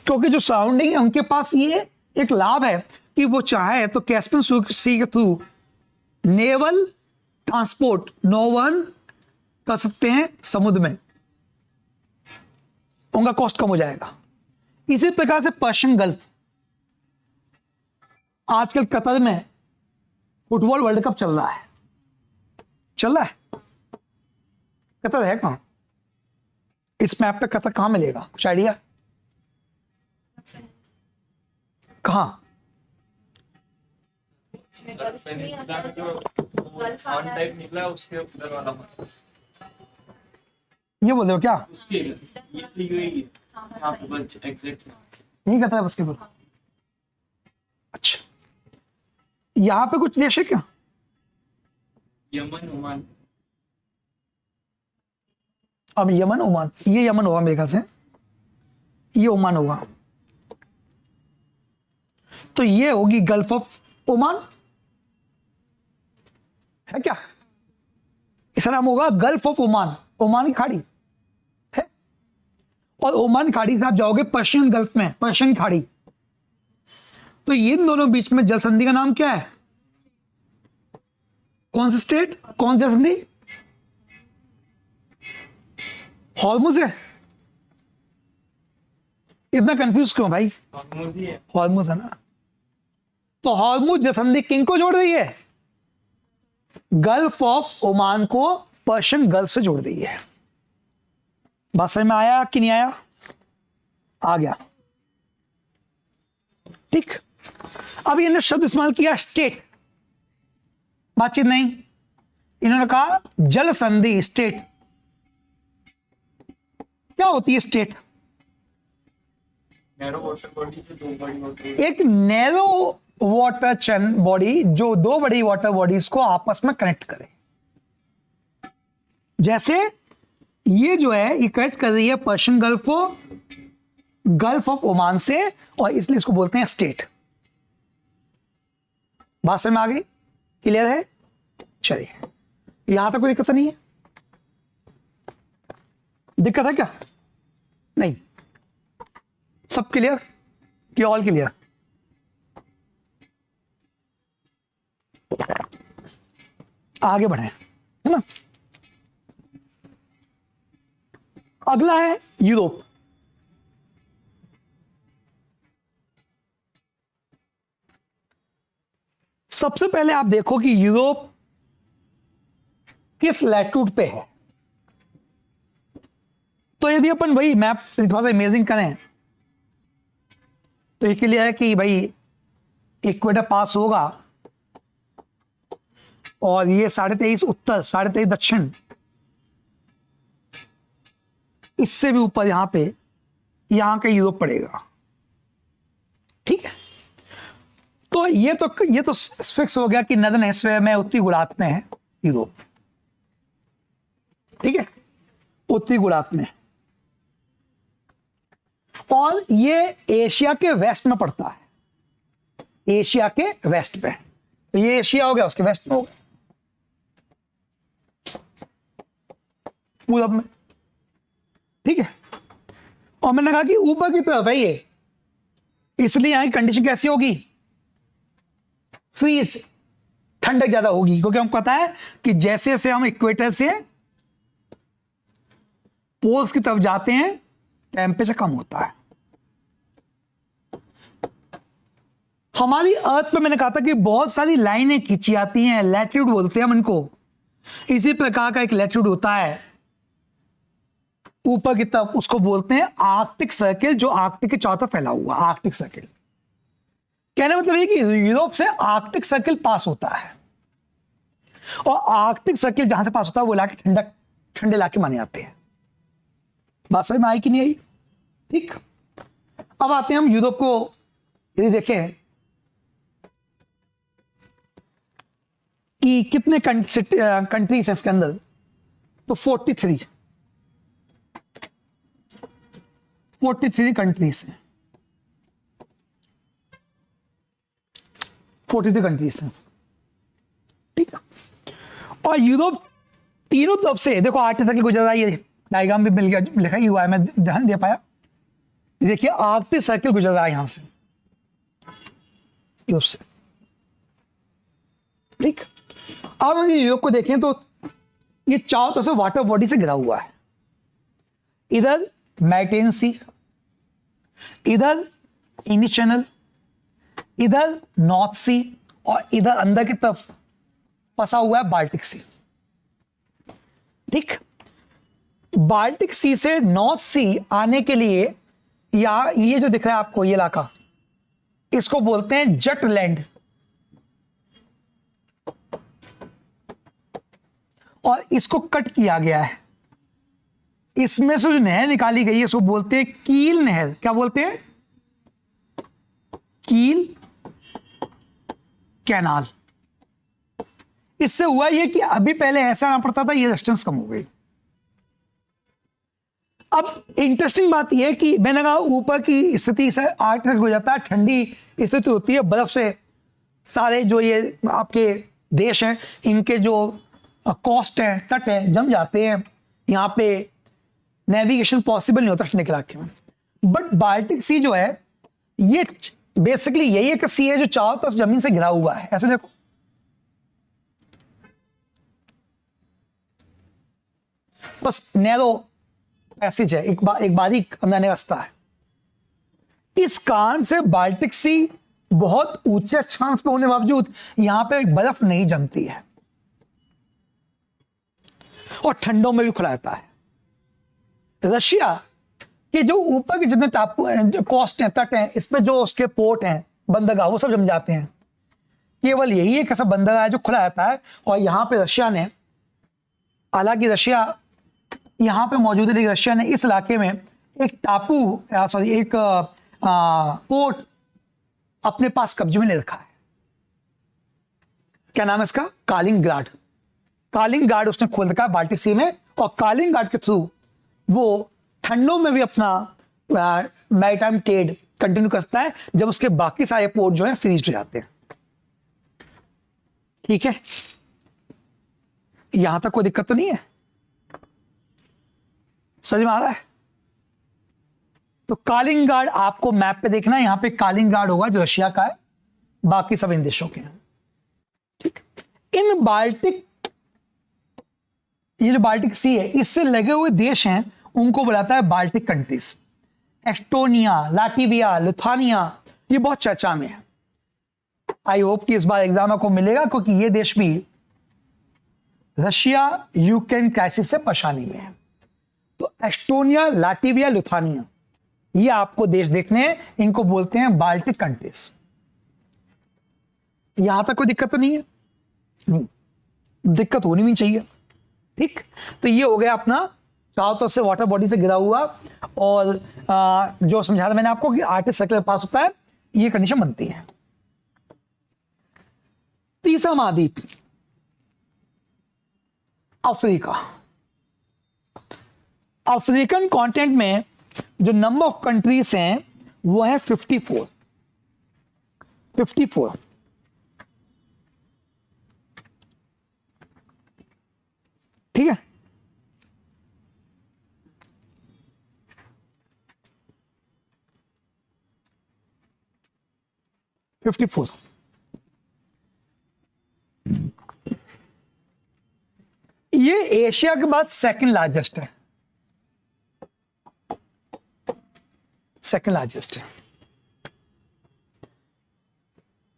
क्योंकि जो सराउंडिंग है उनके पास ये एक लाभ है कि वो चाहे तो कैस्पियन सी के थ्रू नेवल ट्रांसपोर्ट, नौवहन कर सकते हैं समुद्र में, उनका कॉस्ट कम हो जाएगा। इसी प्रकार से पर्शियन गल्फ, आजकल कतर में फुटबॉल वर्ल्ड कप चल रहा है, कतर है कहां इस मैप पे, कतर कहां मिलेगा, कुछ आइडिया, कहां, ये बोल रहे हो क्या, नहीं कहता है बस केवल। अच्छा, यहां पे कुछ देश है क्या, यमन, ओमान। अब यमन ओमान, ये यमन होगा मेरे ख्याल से, ये ओमान होगा, तो ये होगी गल्फ ऑफ ओमान, है क्या, इसका नाम होगा गल्फ ऑफ ओमान, ओमान की खाड़ी है। और ओमान खाड़ी से आप जाओगे पर्शियन गल्फ में, पर्शियन खाड़ी, तो इन दोनों बीच में जल संधि का नाम क्या है, कौन सा स्टेट, कौन सा संधि, हॉर्मुज है। इतना कंफ्यूज क्यों भाई, हॉर्मुज है ना। तो हॉर्मुज जलसंधि किंग को जोड़ रही है, गल्फ ऑफ ओमान को पर्शियन गल्फ से जोड़ रही है। बात समझ में आया कि नहीं आया, आ गया, ठीक। अब इन्होंने शब्द इस्तेमाल किया स्टेट, बातचीत नहीं, इन्होंने कहा जल संधि, स्टेट क्या होती है, स्टेट नैरो वाटर बॉडी जो दो बड़ी होती है, एक नैरो वाटर चैन बॉडी जो दो बड़ी वाटर बॉडीज को आपस में कनेक्ट करे। जैसे ये जो है ये कनेक्ट कर रही है पर्शियन गल्फ को गल्फ ऑफ ओमान से, और इसलिए इसको बोलते हैं स्टेट। बात समझ में आ गई? क्लियर है? चलिए, यहां तक कोई दिक्कत नहीं है? दिक्कत है क्या? नहीं, सब क्लियर कि ऑल क्लियर? आगे बढ़े, है ना। अगला है यूरोप। सबसे पहले आप देखो कि यूरोप किस लैट्यूड पे है। तो यदि अपन वही मैप थोड़ा सा इमेजिंग करें तो इसके लिए है कि भाई इक्वेटर पास होगा और ये 23.5 उत्तर, 23.5 दक्षिण, इससे भी ऊपर यहां पे यहां का यूरोप पड़ेगा। ठीक है, तो ये तो फिक्स हो गया कि नदन हेमिस्फीयर में उत्तरी गोलार्ध में है यूरोप। ठीक है, उत्तरी गोलार्ध में, और ये एशिया के वेस्ट में पड़ता है। एशिया के वेस्ट पे, तो ये एशिया हो गया, उसके वेस्ट में हो गया, पूरब में। ठीक है, और मैंने कहा कि ऊपर की तरफ है ये, इसलिए यहां की कंडीशन कैसी होगी? फ्रीज, ठंडक ज्यादा होगी, क्योंकि हमको पता है कि जैसे जैसे हम इक्वेटर से पोल्स की तरफ जाते हैं टेम्परेचर कम होता है। हमारी अर्थ पे मैंने कहा था कि बहुत सारी लाइनें खींची आती हैं, लैटिट्यूड बोलते हैं हम इनको। इसी प्रकार का एक लैटिट्यूड होता है ऊपर की तरफ, उसको बोलते हैं आर्कटिक सर्किल, जो आर्कटिक के चारों तरफ फैला हुआ आर्कटिक सर्किल। कहने मतलब ये कि यूरोप से आर्कटिक सर्किल पास होता है, और आर्कटिक सर्किल जहां से पास होता है वो इलाके ठंडे इलाके माने जाते हैं। बात समझ में आई कि नहीं आई? ठीक, अब आते हैं हम यूरोप को। यदि देखें कि कितने कंट्रीज हैं इसके अंदर, तो 43 कंट्रीज हैं। 43 कंट्रीज हैं। ठीक है, और यूरोप तीनों तरफ से देखो आर्कटिक सर्किल गुजर रहा है। ये डायग्राम भी मिल गया, लिखा ही हुआ है, मैं ध्यान दे पाया। देखिए आर्कटिक सर्किल गुजर रहा है यहां से, यूरोप से। ठीक, अब हम यूरोप को देखें तो ये चारों तरफ से वाटर बॉडी से घिरा हुआ है। इधर मेडिटेरियन सी, इधर इंडियन चैनल, इधर नॉर्थ सी, और इधर अंदर की तरफ फंसा हुआ है बाल्टिक सी। ठीक, बाल्टिक सी से नॉर्थ सी आने के लिए या ये जो दिख रहा है आपको ये इलाका, इसको बोलते हैं जटलैंड, और इसको कट किया गया है। इसमें से जो नहर निकाली गई है उसको बोलते हैं कील नहर। क्या बोलते हैं? कील कैनाल। इससे हुआ ये कि अभी पहले ऐसा ना पड़ता था, ये डिस्टेंस कम हो गई। अब इंटरेस्टिंग बात यह है कि मैंने कहा ऊपर की स्थिति से आर्कटिक हो जाता है, ठंडी स्थिति होती है, बर्फ से सारे जो ये आपके देश हैं इनके जो कोस्ट है, तट है, जम जाते हैं। यहाँ पे नेविगेशन पॉसिबल नहीं होता ठंडे के इलाके में। बट बाल्टिक सी जो है ये बेसिकली यही एक सी है जो चारों तरफ जमीन से घिरा हुआ है। ऐसे देखो, बस नैरो पैसेज है, एक बारीक अंदर रास्ता है। इस कारण से बाल्टिक सी बहुत ऊंचे स्थान पर होने के बावजूद यहां पे बर्फ नहीं जमती है और ठंडों में भी खुला रहता है। रशिया के जो ऊपर के जितने टापू हैं, जो कोस्ट हैं, तट हैं, इस पे जो उसके पोर्ट हैं, बंदरगाह, वो सब जम जाते हैं। केवल यही एक ऐसा बंदरगाह है जो खुला रहता है। और यहां पे रशिया ने, हालांकि रशिया यहां पे मौजूद है, लेकिन रशिया ने इस इलाके में एक टापू एक पोर्ट अपने पास कब्जे में ले रखा है। क्या नाम है इसका? कालिनिंग्राड। कालिनिंग्राड उसने खोल रखा है बाल्टिक सी में, और कालिनिंग्राड के थ्रू वो ठंडों में भी अपना मैरीटाइम ट्रेड कंटिन्यू करता है जब उसके बाकी सारे पोर्ट जो है फ्रीज हो जाते हैं। ठीक है, यहां तक कोई दिक्कत तो नहीं है, समझ में आ रहा है? तो कालिंगार्ड आपको मैप पे देखना है, यहां पे कालिंगार्ड होगा जो रशिया का है, बाकी सब इन देशों के हैं। ठीक, इन बाल्टिक, ये जो बाल्टिक सी है इससे लगे हुए देश हैं उनको बुलाता है Baltic countries. Estonia, Latvia, Lithuania, ये बहुत चर्चा में है। आई होप कि इस बार एग्जाम आपको मिलेगा क्योंकि ये देश भी रशिया यूक्रेन क्राइसिस से परेशानी में है। तो एस्टोनिया, लाटविया, लिथुआनिया, ये आपको देश देखने हैं, इनको बोलते हैं बाल्टिक कंट्रीज। यहां तक कोई दिक्कत तो नहीं है? नहीं, दिक्कत होनी भी चाहिए। ठीक, तो ये हो गया अपना चारों तरफ से वाटर बॉडी से गिरा हुआ, और जो समझा था मैंने आपको कि आर्टिस्ट सर्कल पास होता है, ये कंडीशन बनती है। तीसरा महाद्वीप अफ्रीका। अफ्रीकन कॉन्टिनेंट में जो नंबर ऑफ कंट्रीज हैं वो है 54। ठीक है, ये एशिया के बाद सेकंड लार्जेस्ट है,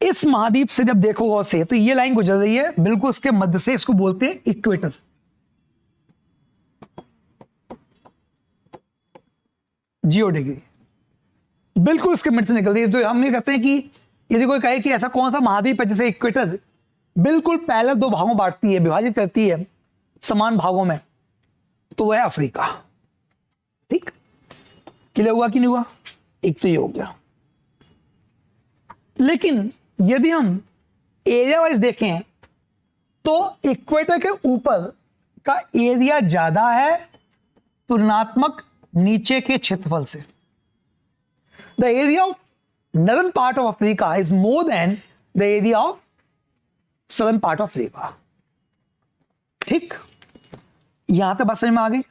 इस महाद्वीप से जब देखो गौर से तो ये लाइन गुजर रही है बिल्कुल उसके मध्य से, इसको बोलते हैं इक्वेटर। जीरो डिग्री बिल्कुल उसके मध्य से निकल रही है। तो हम ये कहते हैं कि यदि कोई कहे कि ऐसा कौन सा महाद्वीप है जैसे इक्वेटर बिल्कुल पहले दो भागों बांटती है, विभाजित करती है समान भागों में, तो वह है अफ्रीका। ठीक, क्लियर हुआ कि नहीं हुआ? एक तो ये हो गया। लेकिन यदि हम एरिया वाइज देखें तो इक्वेटर के ऊपर का एरिया ज्यादा है तुलनात्मक नीचे के क्षेत्रफल से। The area of northern part of Africa is more than the area of southern part of Africa. ठीक, यहां तक बात समझ में आ गई?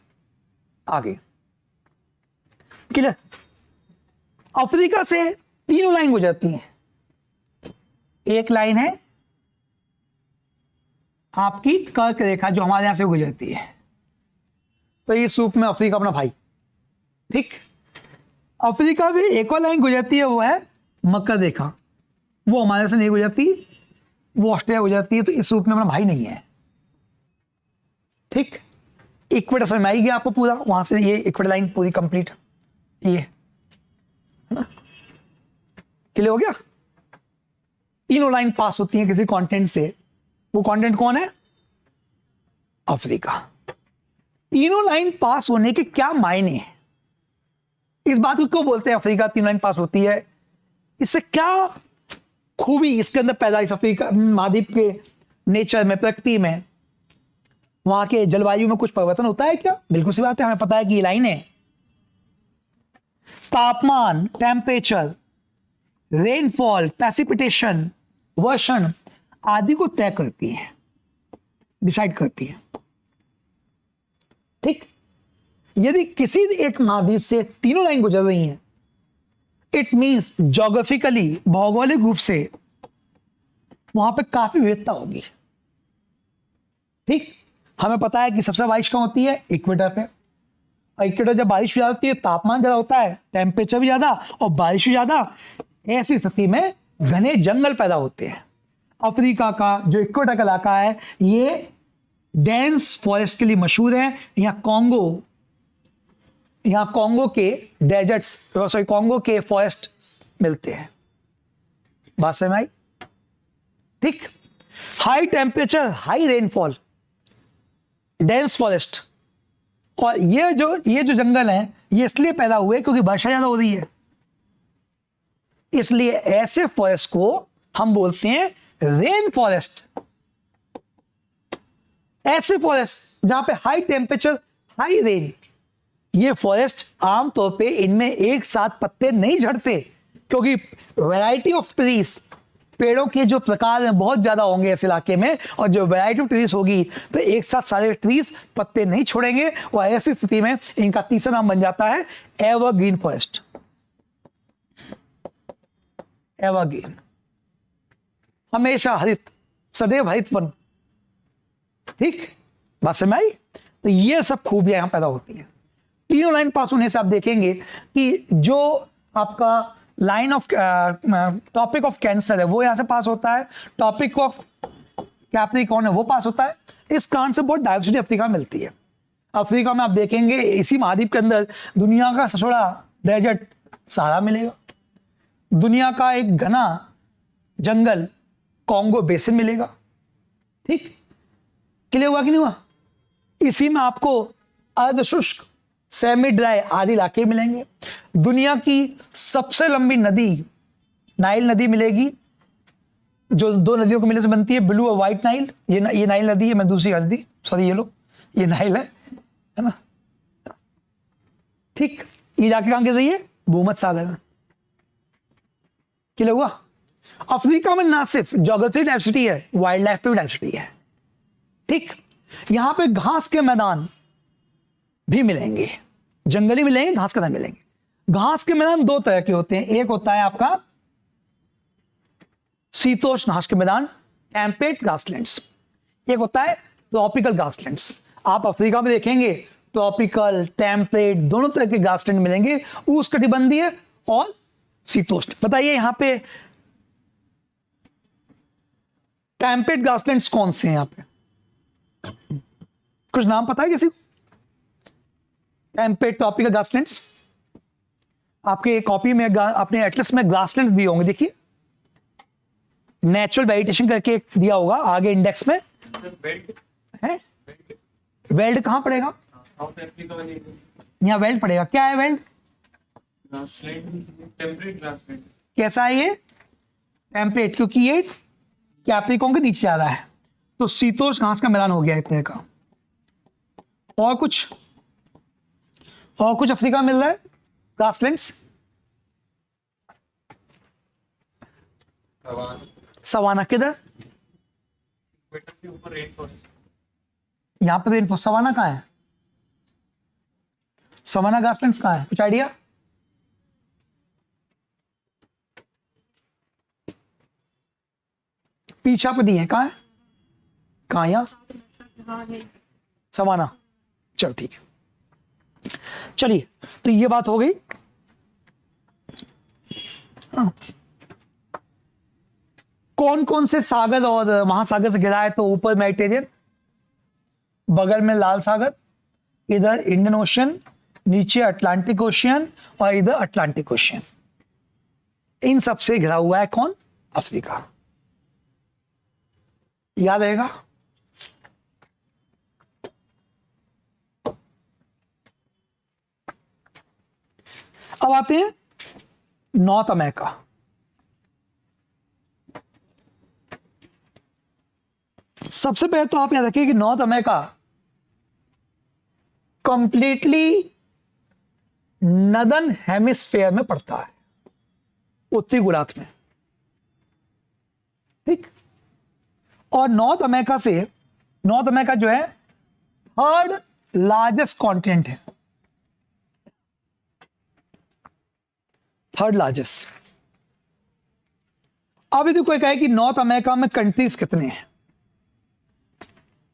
आगे क्लियर? अफ्रीका से तीनों लाइन गुजरती हैं। एक लाइन है आपकी कर्क रेखा जो हमारे यहां से गुजरती है, तो इस रूप में अफ्रीका अपना भाई। ठीक, अफ्रीका से एक और लाइन गुजरती है वो है मकर रेखा, वो हमारे से नहीं गुजरती, वो ऑस्ट्रेलिया गुजरती है, तो इस रूप में अपना भाई नहीं है। ठीक, इक्वेटर समझ में आएगी आपको पूरा, वहां से ये इक्वेटर लाइन पूरी कंप्लीट, ये क्लियर हो गया? तीनों लाइन पास होती हैं किसी कॉन्टिनेंट से, वो कॉन्टिनेंट कौन है? अफ्रीका। तीनों लाइन पास होने के क्या मायने हैं, इस बात को क्यों बोलते हैं अफ्रीका तीनों लाइन पास होती है, इससे क्या खूबी इसके अंदर पैदा, इस अफ्रीका महाद्वीप के नेचर में, प्रकृति में, वहां के जलवायु में कुछ परिवर्तन होता है क्या? बिल्कुल सी बात है, हमें पता है कि ये लाइनें तापमान, टेम्परेचर, रेनफॉल, प्रेसिपिटेशन, वर्षण आदि को तय करती है, डिसाइड करती है। ठीक, यदि किसी एक महाद्वीप से तीनों लाइन गुजर रही हैं, इट मींस ज्योग्राफिकली, भौगोलिक रूप से वहां पे काफी विविधता होगी। ठीक, हमें पता है कि सबसे बारिश कहाँ होती है? इक्वेटर पे। इक्वेटर जब बारिश भी ज्यादा होती है, तापमान ज्यादा होता है, टेम्परेचर भी ज्यादा और बारिश भी ज्यादा, ऐसी स्थिति में घने जंगल पैदा होते हैं। अफ्रीका का जो इक्वेटर का इलाका है ये डेंस फॉरेस्ट के लिए मशहूर है। यहाँ कॉन्गो के डेजर्ट्स, सॉरी कॉन्गो के फॉरेस्ट मिलते हैं। बात समझ में आई? ठीक, high temperature, high rainfall, dense forest, और ये जो जंगल हैं ये इसलिए पैदा हुए क्योंकि वर्षा ज्यादा हो रही है, इसलिए ऐसे फॉरेस्ट को हम बोलते हैं रेन फॉरेस्ट। ऐसे फॉरेस्ट जहां पे हाई टेम्परेचर, हाई रेन, ये फॉरेस्ट आमतौर पे इनमें एक साथ पत्ते नहीं झड़ते, क्योंकि वैरायटी ऑफ ट्रीज, पेड़ों के जो प्रकार हैं बहुत ज्यादा होंगे इस इलाके में, और जो वैरायटी ऑफ ट्रीज होगी तो एक साथ सारे ट्रीज पत्ते नहीं छोड़ेंगे, और ऐसी स्थिति में इनका तीसरा नाम बन जाता है एवरग्रीन फॉरेस्ट। एवरग्रीन, हमेशा हरित, सदैव हरित वन। ठीक, बात समझ में आई? तो ये सब खूबियां यहां पैदा होती हैं। तीनों लाइन पास होने से आप देखेंगे कि जो आपका line of topic of cancer है वो यहां से पास होता है, टॉपिक ऑफ कैप्रिकॉर्न है वो पास होता है। इस कारण से बहुत डाइवर्सिटी अफ्रीका में मिलती है। अफ्रीका में आप देखेंगे इसी महाद्वीप के अंदर दुनिया का सबसे बड़ा डेजर्ट सहारा मिलेगा, दुनिया का एक घना जंगल कॉन्गो बेसिन मिलेगा। ठीक, क्लियर हुआ कि नहीं हुआ? इसी में आपको अर्धशुष्क, सेमी ड्राई आदि इलाके मिलेंगे। दुनिया की सबसे लंबी नदी नाइल नदी मिलेगी, जो दो नदियों को मिलने से बनती है, ब्लू और व्हाइट नाइल। ये नाइल नदी है, मैं दूसरी हंस दी, सॉरी, ये लो, ये नाइल है ना। ठीक, ये जाके कहां गिर रही है? भूमध्य सागर में। क्लियर हुआ? अफ्रीका में ना सिर्फ ज्योग्राफी डाइवर्सिटी है, वाइल्ड लाइफ पे भी डाइवर्सिटी है। ठीक, यहां पे घास के मैदान भी मिलेंगे, जंगली मिलेंगे, घास के मैदान मिलेंगे। घास के मैदान दो तरह के होते हैं, एक होता है आपका शीतोष्ण घास के मैदान, टेम्परेट ग्रासलैंड्स, एक होता है ट्रॉपिकल ग्रासलैंड्स। आप अफ्रीका में देखेंगे ट्रॉपिकल, टेम्परेट दोनों तरह के ग्रासलैंड मिलेंगे, उष्णकटिबंधीय और शीतोष्ण। बताइए यहां पे टेम्परेट ग्रासलैंड्स कौन से हैं? यहां पे कुछ नाम पता है किसी को? टेम्परेट ट्रॉपिकल ग्रासलैंड्स, आपके कॉपी में अपने एटलस में ग्रासलैंड्स दिए होंगे, देखिए नेचुरल वेजिटेशन करके एक दिया होगा आगे इंडेक्स में है। वेल्ड कहां पड़ेगा? साउथ अफ्रीका वाली यहाँ वेल्ड पड़ेगा। क्या है वेल्ड? Grassland, temperate grassland. कैसा है ये? टेम्परेट, क्योंकि ये कैप्रिकॉर्न के नीचे आ रहा है, तो शीतोष्ण घास का मैदान हो गया एक तरह का। और कुछ अफ्रीका में मिल रहा है ग्रासलैंड्स? सवाना किधर? इक्वेटर के ऊपर रेन फॉरेस्ट। यहां पे तो सवाना कहां है? सवाना ग्रासलैंड्स कहां है? कुछ आइडिया? पीछे आपको दिए हैं, कहां है? कहां? यहां सवाना। चलो ठीक है, चलिए, तो ये बात हो गई। कौन कौन से सागर और महासागर से घिरा है? तो ऊपर मेडिटेरियन, बगल में लाल सागर, इधर इंडियन ओशियन, नीचे अटलांटिक ओशियन और इधर अटलांटिक ओशियन। इन सब से घिरा हुआ है कौन? अफ्रीका। याद रहेगा? अब आते हैं नॉर्थ अमेरिका। सबसे पहले तो आप याद रखिए कि north America completely northern hemisphere में पड़ता है, उत्तरी गोलार्ध में। ठीक, और नॉर्थ अमेरिका जो है थर्ड लार्जेस्ट कॉन्टिनेंट है, थर्ड लार्जेस्ट। अब यदि कोई कहे कि नॉर्थ अमेरिका में कंट्रीज कितने हैं,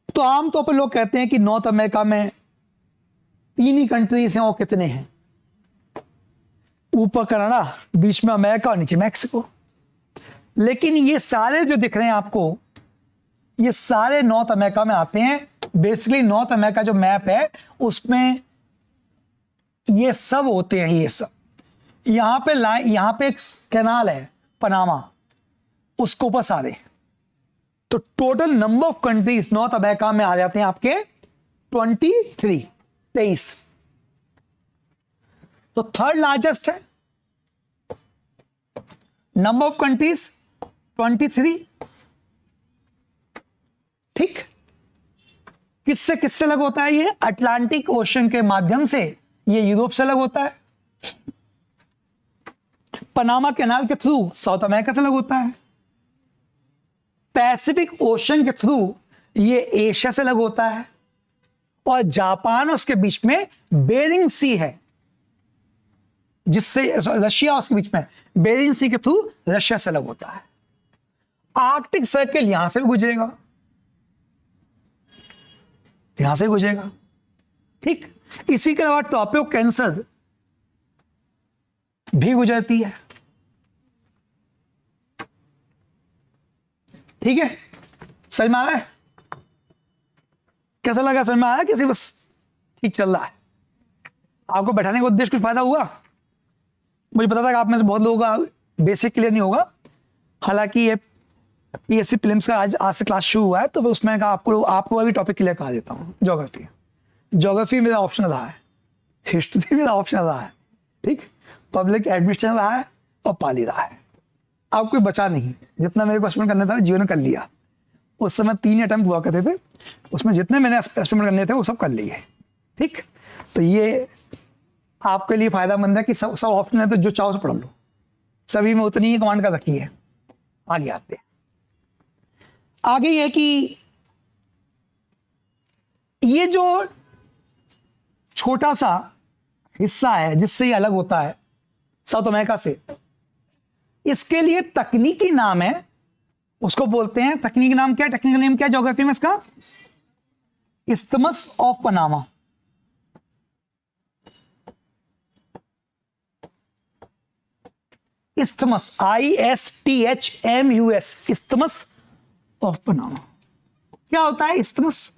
तो आमतौर पर लोग कहते हैं कि नॉर्थ अमेरिका में 3 ही कंट्रीज हैं। और कितने हैं? ऊपर कनाडा, बीच में अमेरिका और नीचे मैक्सिको। लेकिन ये सारे जो दिख रहे हैं आपको, ये सारे नॉर्थ अमेरिका में आते हैं। बेसिकली नॉर्थ अमेरिका जो मैप है उसमें ये सब होते हैं, ये सब। यहां पे एक कैनाल है पनामा, उसको ऊपर सारे। तो total number of countries north America में आ जाते हैं आपके 23। तो थर्ड लार्जेस्ट है, नंबर ऑफ कंट्रीज 23। ठीक, किससे किससे लग होता है? ये अटलांटिक ओशन के माध्यम से ये यूरोप से अलग होता है, पनामा कैनाल के थ्रू साउथ अमेरिका से अलग होता है, पैसिफिक ओशन के थ्रू ये एशिया से अलग होता है, और जापान और उसके बीच में बेरिंग सी है, जिससे रशिया उसके बीच में बेरिंग सी के थ्रू रशिया से अलग होता है। आर्कटिक सर्कल यहां से भी गुजरेगा, यहां से गुजरेगा, ठीक। इसी के अलावा टॉपियो कैंसर भी गुजरती है, ठीक है। समझ में आ रहा है? कैसा लगा? समझ में आया? कैसे बस ठीक चल रहा है? आपको बैठाने का उद्देश्य कुछ फायदा हुआ? मुझे पता था कि आप में से बहुत लोगों का बेसिक क्लियर नहीं होगा, हालांकि ये पीएससी प्रीलिम्स का आज से क्लास शुरू हुआ है, तो उसमें कहा आपको अभी टॉपिक क्लियर करा देता हूँ। ज्योग्राफी मेरा ऑप्शन रहा है, हिस्ट्री मेरा ऑप्शन रहा है, ठीक, पब्लिक एडमिनिस्ट्रेशन रहा है और पाली रहा है। अब कोई बचा नहीं, जितना मेरे को एक्सपेरिमेंट करना था जीवन में कर लिया। उस समय 3 अटेम्प्ट हुआ करते थे, उसमें जितने मैंने एक्सपेरिमेंट करने थे वो सब कर लिए, ठीक। तो ये आपके लिए फायदामंद है कि सब ऑप्शन है, तो जो चाहो से पढ़ लो, सभी में उतनी ही कमांड कर रखी है। आगे आते हैं। आगे ये कि ये जो छोटा सा हिस्सा है जिससे ये अलग होता है साउथ अमेरिका से, इसके लिए तकनीकी नाम है, उसको बोलते हैं, तकनीकी नाम क्या है? टेक्निकल नेम क्या है ज्योग्राफी में इसका? Isthmus of Panama. Isthmus, ISTHMUS, isthmus of Panama. क्या होता है इस्थमस?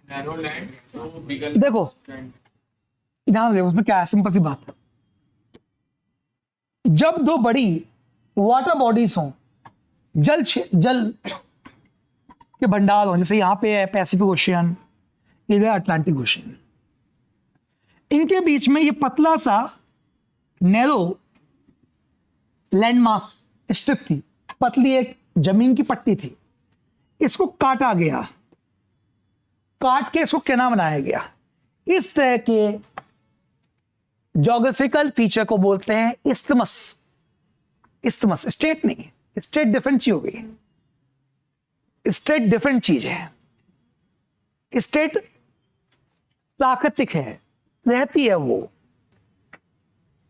नैरो लैंड तो बिगर देखो ध्यान दे, उसमें क्या है, सिंपल सी बात है। जब दो बड़ी वाटर बॉडीज हों, जल के भंडार हों, जैसे यहां पे है पैसिफिक ओशियन, इधर अटलांटिक ओशियन, इनके बीच में ये पतला सा नैरो लैंडमास स्ट्रिप थी, पतली एक जमीन की पट्टी थी, इसको काटा गया, काट के इसको क्या नाम बनाया गया? इस तरह के ज्योग्राफिकल फीचर को बोलते हैं इस्थमस। इस्थमस स्टेट नहीं है, स्टेट डिफरेंट चीज हो गई, स्टेट डिफरेंट चीज है। स्टेट प्राकृतिक है, रहती है, वो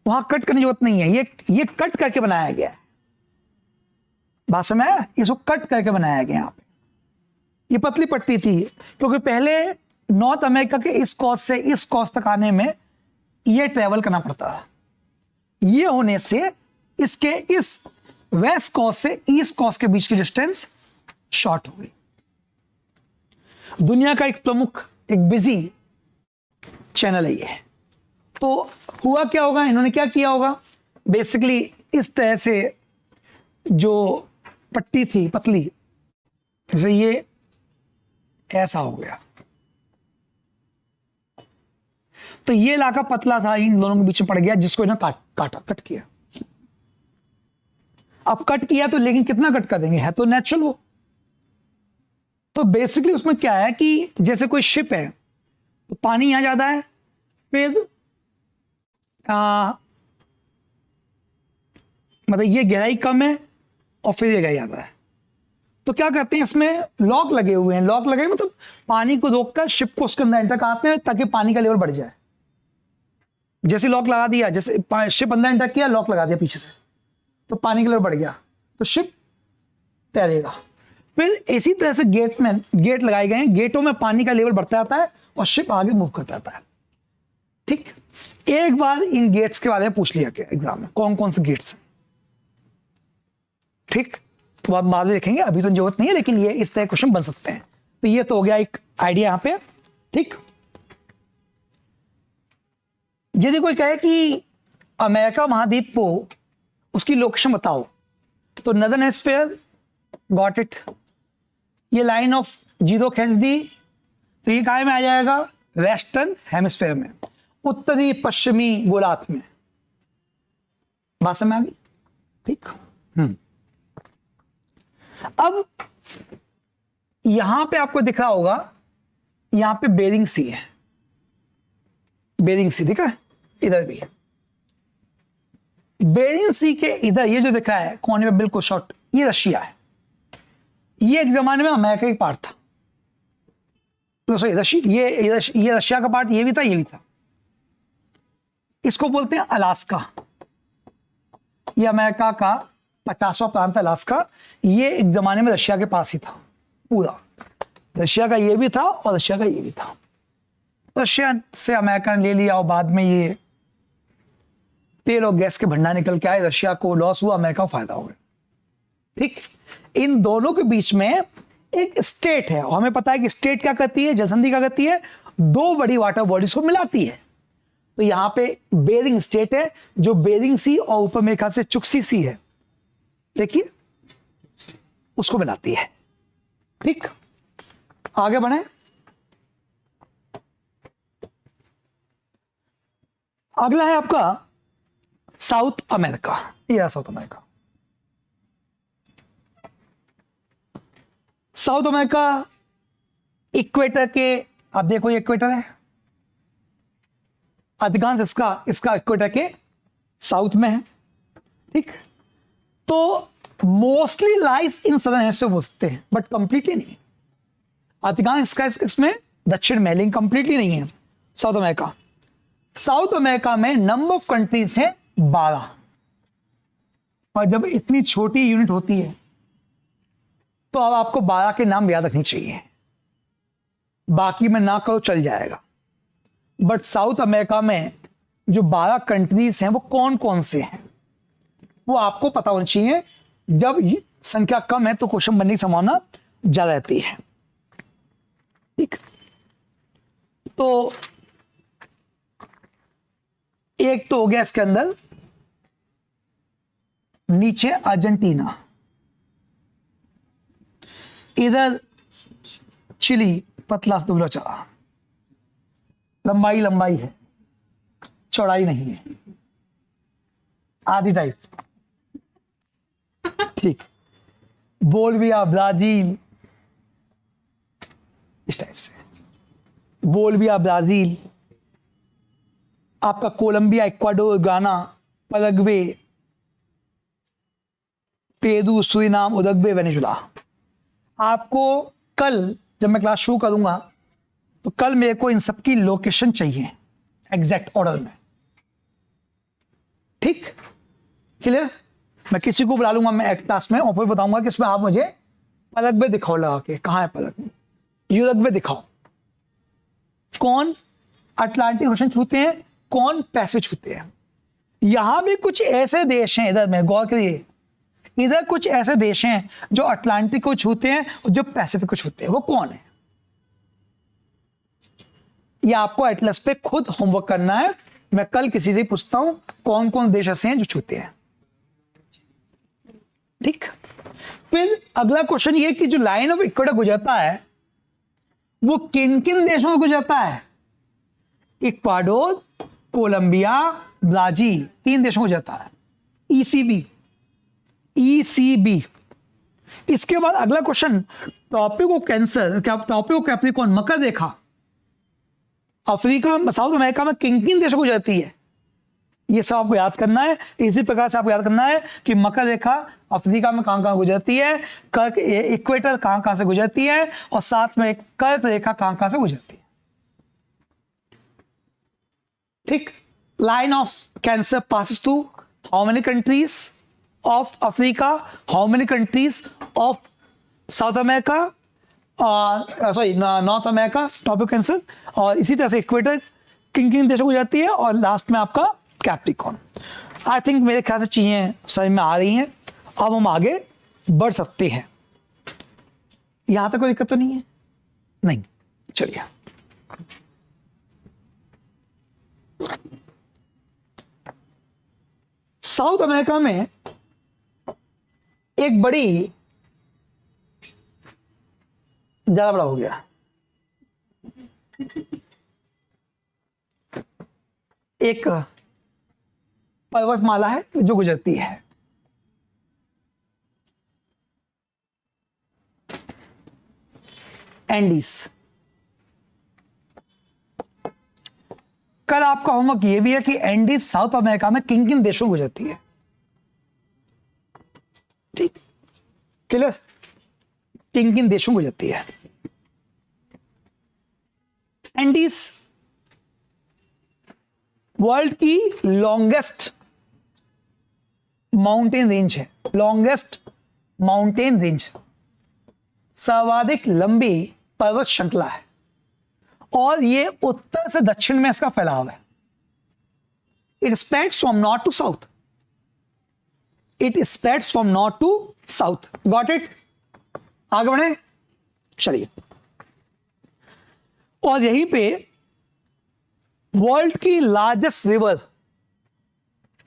वहां कट करने की जरूरत नहीं है, ये कट करके बनाया गया है। बात समझ में आया? इसको कट करके बनाया गया। यहाँ पे ये पतली पट्टी थी, क्योंकि पहले नॉर्थ अमेरिका के इस कोस्ट से इस कोस्ट तक आने में ये ट्रेवल करना पड़ता था। ये होने से इसके इस वेस्ट कोस्ट से ईस्ट कोस्ट के बीच की डिस्टेंस शॉर्ट हो गई। दुनिया का एक प्रमुख, एक बिजी चैनल है ये। तो हुआ क्या होगा, इन्होंने क्या किया होगा, बेसिकली इस तरह से जो पट्टी थी पतली, जैसे ये ऐसा हो गया, तो ये इलाका पतला था, इन दोनों के बीच में पड़ गया, जिसको इन्होंने कट किया। अब कट किया तो लेकिन कितना कट कर देंगे, है तो नेचुरल वो। तो बेसिकली उसमें क्या है कि जैसे कोई शिप है, तो पानी यहां ज्यादा है, फिर मतलब ये गहराई कम है और फिर ये गहराई ज्यादा है, तो क्या कहते हैं, इसमें लॉक लगे हुए हैं। लॉक लगे मतलब पानी को रोककर शिप को उसके अंदर एंटर कराते हैं ताकि पानी का लेवल बढ़ जाए। जैसे लॉक लगा दिया, जैसे शिप अंदर एंटर किया, लॉक लगा दिया पीछे से, तो पानी का लेवल बढ़ गया, तो शिप तैरेगा। फिर इसी तरह से गेट लगाए गए हैं, गेटों में पानी का लेवल बढ़ता जाता है और शिप आगे मूव करता जाता है। ठीक, एक बार इन गेट्स के बारे में पूछ लिया गया एग्जाम में, कौन कौन से गेट्स हैं। ठीक, तो आप बाद में देखेंगे, अभी तो जरूरत नहीं है, लेकिन ये इस तरह क्वेश्चन बन सकते हैं। तो ये तो हो गया एक आइडिया यहां पे। ठीक, यदि कोई कहे कि अमेरिका महाद्वीप को उसकी लोकेशन बताओ, तो नदर्न हेमिस्फीयर, गॉट इट। ये लाइन ऑफ जीरो खींच दी, तो ये काय में आ जाएगा, वेस्टर्न हेमिस्फीयर में, उत्तरी पश्चिमी गोलार्ध में। बात समझ में आ गई? ठीक, अब यहां पे आपको दिख रहा होगा, यहां पे बेरिंग सी है, बेरिंग सी दिखा है, इधर भी बेरिंग सी के इधर ये जो दिखा है कोने में बिल्कुल शॉर्ट, ये रशिया है। ये एक जमाने में अमेरिका का पार्ट था, तो सॉरी ये रशिया का पार्ट, ये भी था, ये भी था। इसको बोलते हैं अलास्का। ये अमेरिका का 50वां प्रांत है अलास्का। ये एक जमाने में रशिया के पास ही था पूरा। रशिया का ये भी था और रशिया का ये भी था। रशिया से अमेरिका ने ले लिया और बाद में ये तेल और गैस के भंडार निकल के आए। रशिया को लॉस हुआ, अमेरिका को फायदा हो गया। ठीक, इन दोनों के बीच में एक स्टेट है और हमें पता है कि स्टेट क्या करती है, जलसंधि क्या करती है, दो बड़ी वाटर बॉडीज को मिलाती है। तो यहां पे बेरिंग स्टेट है जो बेरिंग सी और ऊपर मेरे ख्याल से चुक्सी सी है, देखिए उसको मिलाती है। ठीक, आगे बढ़े। अगला है आपका साउथ अमेरिका। या south America, south America equator के, आप देखो ये इक्वेटर है, अधिकांश इसका इक्वेटर के साउथ में है। ठीक, तो mostly lies in southern hemisphere बोलते हैं, बट कंप्लीटली नहीं। अधिकांश इसका इसमें दक्षिण में, लेकिन कंप्लीटली नहीं है साउथ अमेरिका। साउथ अमेरिका में नंबर ऑफ कंट्रीज है 12। और जब इतनी छोटी यूनिट होती है तो अब आपको 12 के नाम याद रखने चाहिए, बाकी में ना करो चल जाएगा। बट साउथ अमेरिका में जो 12 कंट्रीज हैं वो कौन कौन से हैं वो आपको पता होना चाहिए। जब संख्या कम है तो क्वेश्चन बनने की संभावना ज्यादा रहती है। ठीक, तो एक तो हो गया इसके अंदर, नीचे अर्जेंटीना, इधर चिली, पतला दुबला चला, लंबाई है, चौड़ाई नहीं है, आधी टाइप। ठीक, बोलिविया, ब्राजील, इस टाइप से, बोलिविया, ब्राजील, आपका कोलंबिया, इक्वाडोर, गाना, Paraguay, Peru, Suriname, Uruguay, Venezuela. आपको कल जब मैं क्लास शुरू करूंगा तो कल मेरे को इन सबकी लोकेशन चाहिए एग्जैक्ट ऑर्डर में। ठीक, क्लियर? मैं किसी को बुला लूंगा मैं एक क्लास में और फिर बताऊंगा कि इसमें आप मुझे पैराग्वे दिखाओ लगा के, कहां है पैराग्वे, यूरुग्वे दिखाओ। कौन अटलांटिक ओशन छूते हैं, कौन पैसिफिक छूते हैं। यहां भी कुछ ऐसे देश हैं, इधर में गौर करिए, इधर कुछ ऐसे देश हैं जो अटलांटिक को छूते हैं और जो पैसिफिक को छूते हैं। वो कौन है ये आपको एटलस पे खुद होमवर्क करना है। मैं कल किसी से पूछता हूं कौन कौन देश ऐसे हैं जो छूते हैं। ठीक, फिर अगला क्वेश्चन ये कि जो लाइन ऑफ इक्वेटर गुजरता है वो किन किन देशों में गुजरता है। इक्वाडोर, कोलंबिया, ब्राजील, 3 देशों को गुजरता है। ईसीबी। इसके बाद अगला क्वेश्चन, टॉपिक ऑफ कैंसर, क्या topic of Capricorn, Makar Rekha, Africa, south America में किन किन देशों को जाती है, ये सब आपको याद करना है। इसी प्रकार से आपको याद करना है कि मकर रेखा अफ्रीका में कहां कहां गुजरती है, कर्क इक्वेटर कहां कहां से गुजरती है, और साथ में कर्क रेखा कहां कहां से गुजरती है। ठीक, line of cancer passes through how many countries of Africa, how many countries of south America, sorry north America, topic cancer, और इसी तरह से इक्वेटर किन किन देशों को जाती है, और लास्ट में आपका कैप्रिकॉर्न। आई थिंक मेरे ख्याल से चीजें समझ में आ रही हैं। अब हम आगे बढ़ सकते हैं। यहां तक कोई दिक्कत तो नहीं है? नहीं, चलिए। साउथ अमेरिका में एक बड़ी, ज्यादा बड़ा हो गया, एक पर्वतमाला है जो गुजरती है। एंडीज। कल आपका होमवर्क ये भी है कि एंडीज साउथ अमेरिका में किन किन देशों को गुजरती है। ठीक, क्लियर, किन किन देशों को गुजरती है। एंडीज वर्ल्ड की लॉन्गेस्ट माउंटेन रेंज है, लॉन्गेस्ट माउंटेन रेंज, सर्वाधिक लंबी पर्वत श्रृंखला है, और ये उत्तर से दक्षिण में इसका फैलाव है। It spreads from north to south, it spreads from north to south. Got it? आगे बढ़े, चलिए। और यहीं पे वर्ल्ड की लार्जेस्ट रिवर,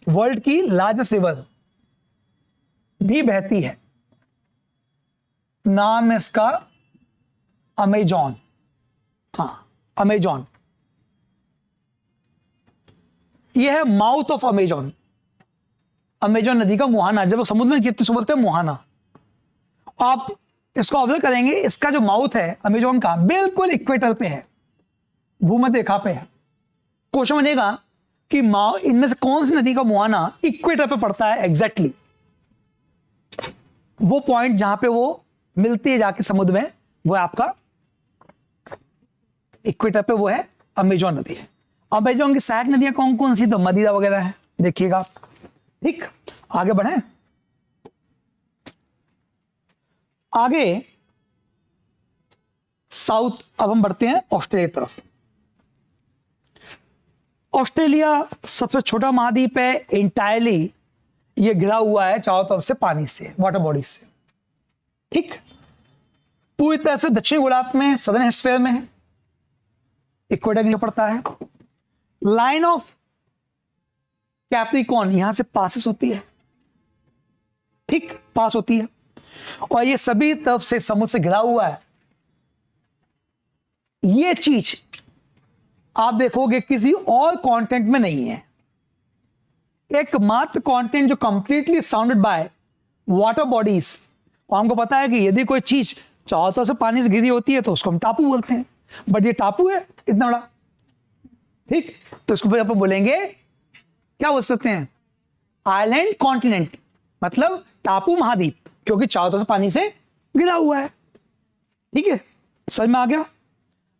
वर्ल्ड की लार्जेस्ट रिवर भी बहती है, नाम है इसका अमेजॉन। हाँ, अमेजॉन, यह है माउथ ऑफ अमेजॉन। अमेजॉन नदी का मुहाना, जब समुद्र में गिरती बोलते हैं मुहाना। आप इसको ऑब्जर्व करेंगे, इसका जो माउथ है अमेजॉन का बिल्कुल इक्वेटर पे है, भूमध्य रेखा पे है। क्वेश्चन बनेगा कि इनमें से कौन सी नदी का मुहाना इक्वेटर पे पड़ता है एग्जैक्टली। वो पॉइंट जहां पे वो मिलती है जाके समुद्र में, वो है आपका इक्वेटर पे, वो है अमेजॉन नदी। अमेजॉन की सहायक नदियां कौन कौन सी? तो मदिरा वगैरह है, देखिएगा। ठीक, आगे बढ़े। आगे साउथ, अब हम बढ़ते हैं ऑस्ट्रेलिया की तरफ। ऑस्ट्रेलिया सबसे छोटा महाद्वीप है, इंटायरली ये घिरा हुआ है चारों तरफ से पानी से, वाटर बॉडीज से। ठीक, पूरी तरह से दक्षिण गोलार्ध में, सदर्न हेमिस्फीयर में है, इक्वेटर में पड़ता है। लाइन ऑफ कैप्रिकॉर्न यहां से पासिस होती है, ठीक, पास होती है, और ये सभी तरफ से समुद्र से घिरा हुआ है। ये चीज आप देखोगे किसी और कॉन्टिनेंट में नहीं है। एकमात्र कॉन्टिनेंट जो completely surrounded by water bodies, और हमको पता है कि यदि कोई चीज चारों तरफ से पानी से घिरी होती है तो उसको हम टापू बोलते हैं, बट ये टापू है इतना बड़ा। ठीक, तो इसको फिर अपन बोलेंगे, क्या बोल सकते हैं? आइलैंड कॉन्टिनेंट, मतलब टापू महाद्वीप, क्योंकि चारों तरफ से पानी से घिरा हुआ है। ठीक है, समझ में आ गया।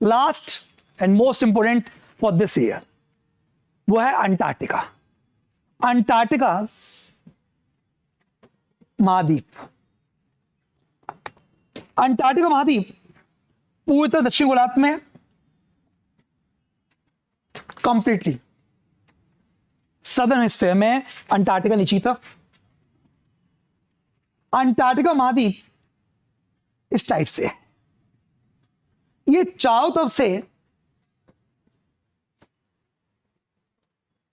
Last and most important for this year, वो है अंटार्कटिका। अंटार्कटिका महाद्वीप, अंटार्कटिका महाद्वीप पूरी तरह दक्षिण गोलार्ध में कंप्लीटली, सदर्न हेमिस्फीयर में अंटार्कटिका नीचे तरफ। अंटार्कटिका महाद्वीप इस टाइप से है, ये चारों तरफ से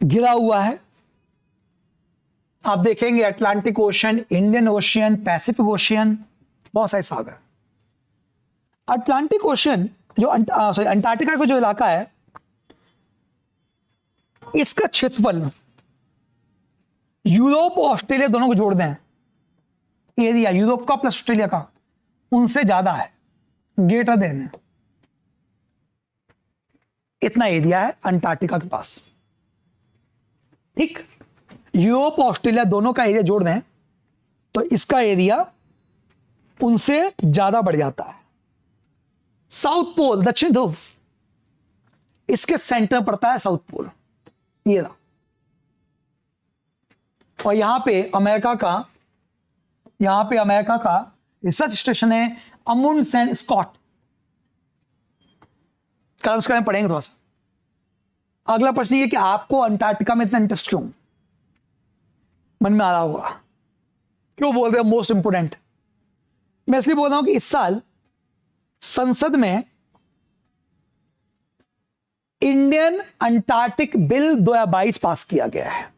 घिरा हुआ है। आप देखेंगे Atlantic ocean, Indian ocean, Pacific ocean, बहुत सारे सागर। अटलांटिक ओशन जो अंटार्कटिका का जो इलाका है, इसका क्षेत्रफल यूरोप और ऑस्ट्रेलिया दोनों को जोड़ दें, एरिया यूरोप का प्लस ऑस्ट्रेलिया का, उनसे ज्यादा है, ग्रेटर देन है। इतना एरिया है अंटार्कटिका के पास। ठीक, यूरोप और ऑस्ट्रेलिया दोनों का एरिया जोड़ दें तो इसका एरिया उनसे ज्यादा बढ़ जाता है। साउथ पोल, दक्षिण ध्रुव, इसके सेंटर पड़ता है साउथ पोल, ये रहा। और यहां पे अमेरिका का रिसर्च स्टेशन है अमुंडसेन स्कॉट। कल उसका में पढ़ेंगे थोड़ा सा। अगला प्रश्न ये कि आपको अंटार्कटिका में इतना इंटरेस्ट क्यों? मन में आ रहा होगा क्यों बोल रहे हो मोस्ट इंपोर्टेंट। मैं इसलिए बोल रहा हूं कि इस साल संसद में इंडियन अंटार्कटिक बिल 2022 पास किया गया है।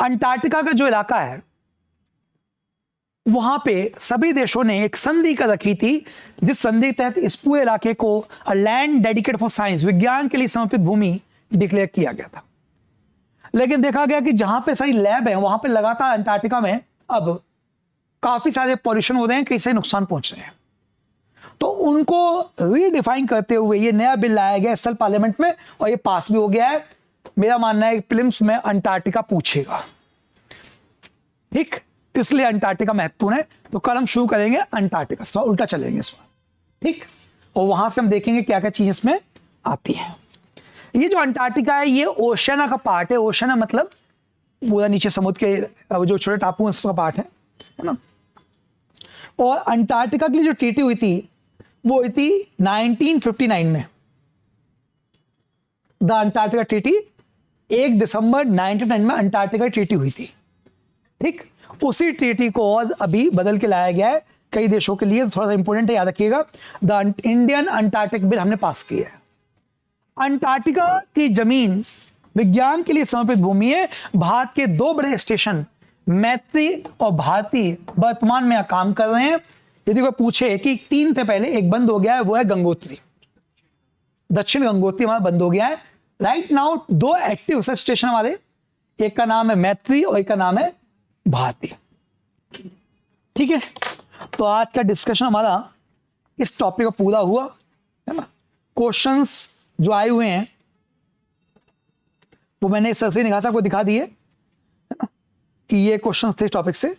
अंटार्कटिका का जो इलाका है वहां पे सभी देशों ने एक संधि कर रखी थी, जिस संधि के तहत इस पूरे इलाके को लैंड डेडिकेट फॉर साइंस, विज्ञान के लिए समर्पित भूमि डिक्लेयर किया गया था। लेकिन देखा गया कि जहां पे सही लैब है वहां पे लगातार अंटार्कटिका में अब काफी सारे पॉल्यूशन हो रहे हैं, कई सारे नुकसान पहुंच रहे हैं। तो उनको रीडिफाइन करते हुए ये नया बिल लाया गया इस साल पार्लियामेंट में और ये पास भी हो गया है। मेरा मानना है प्रीलिम्स में अंटार्कटिका पूछेगा, ठीक, इसलिए अंटार्कटिका महत्वपूर्ण है। तो कल हम शुरू करेंगे अंटार्कटिका से, उल्टा चलेंगे इस बार, ठीक, और वहां से हम देखेंगे क्या क्या चीज इसमें आती है। ये जो अंटार्कटिका है ये ओशियाना का पार्ट है। ओशियाना मतलब पूरा नीचे समुद्र के जो छोटे टापू हैं उसका पार्ट है ना। और अंटार्कटिका के लिए जो ट्रीटी हुई थी वो हुई थी 1959 में। द अंटार्कटिका ट्रीटी 1 दिसंबर 1959 में अंटार्कटिका ट्रीटी हुई थी, ठीक। उसी ट्रीटी को और अभी बदल के लाया गया है कई देशों के लिए, थोड़ा सा इंपॉर्टेंट है, याद रखिएगा। द इंडियन अंटार्कटिक बिल हमने पास किया है। अंटार्कटिका की जमीन विज्ञान के लिए समर्पित भूमि है। भारत के 2 बड़े स्टेशन मैत्री और भारती वर्तमान में काम कर रहे हैं। यदि कोई पूछे कि 3 से पहले एक बंद हो गया है, वो है गंगोत्री, दक्षिण गंगोत्री हमारा बंद हो गया है। राइट नाउ 2 एक्टिव स्टेशन हमारे, एक का नाम है मैत्री और एक का नाम है भारती, ठीक है। तो आज का डिस्कशन हमारा इस टॉपिक का पूरा हुआ है ना। क्वेश्चंस जो आए हुए हैं वो मैंने सर से निगाह को दिखा दिए है ना कि ये क्वेश्चंस थे टॉपिक से।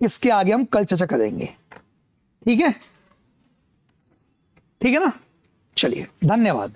इसके आगे हम कल चर्चा करेंगे, ठीक है, ठीक है ना। चलिए, धन्यवाद।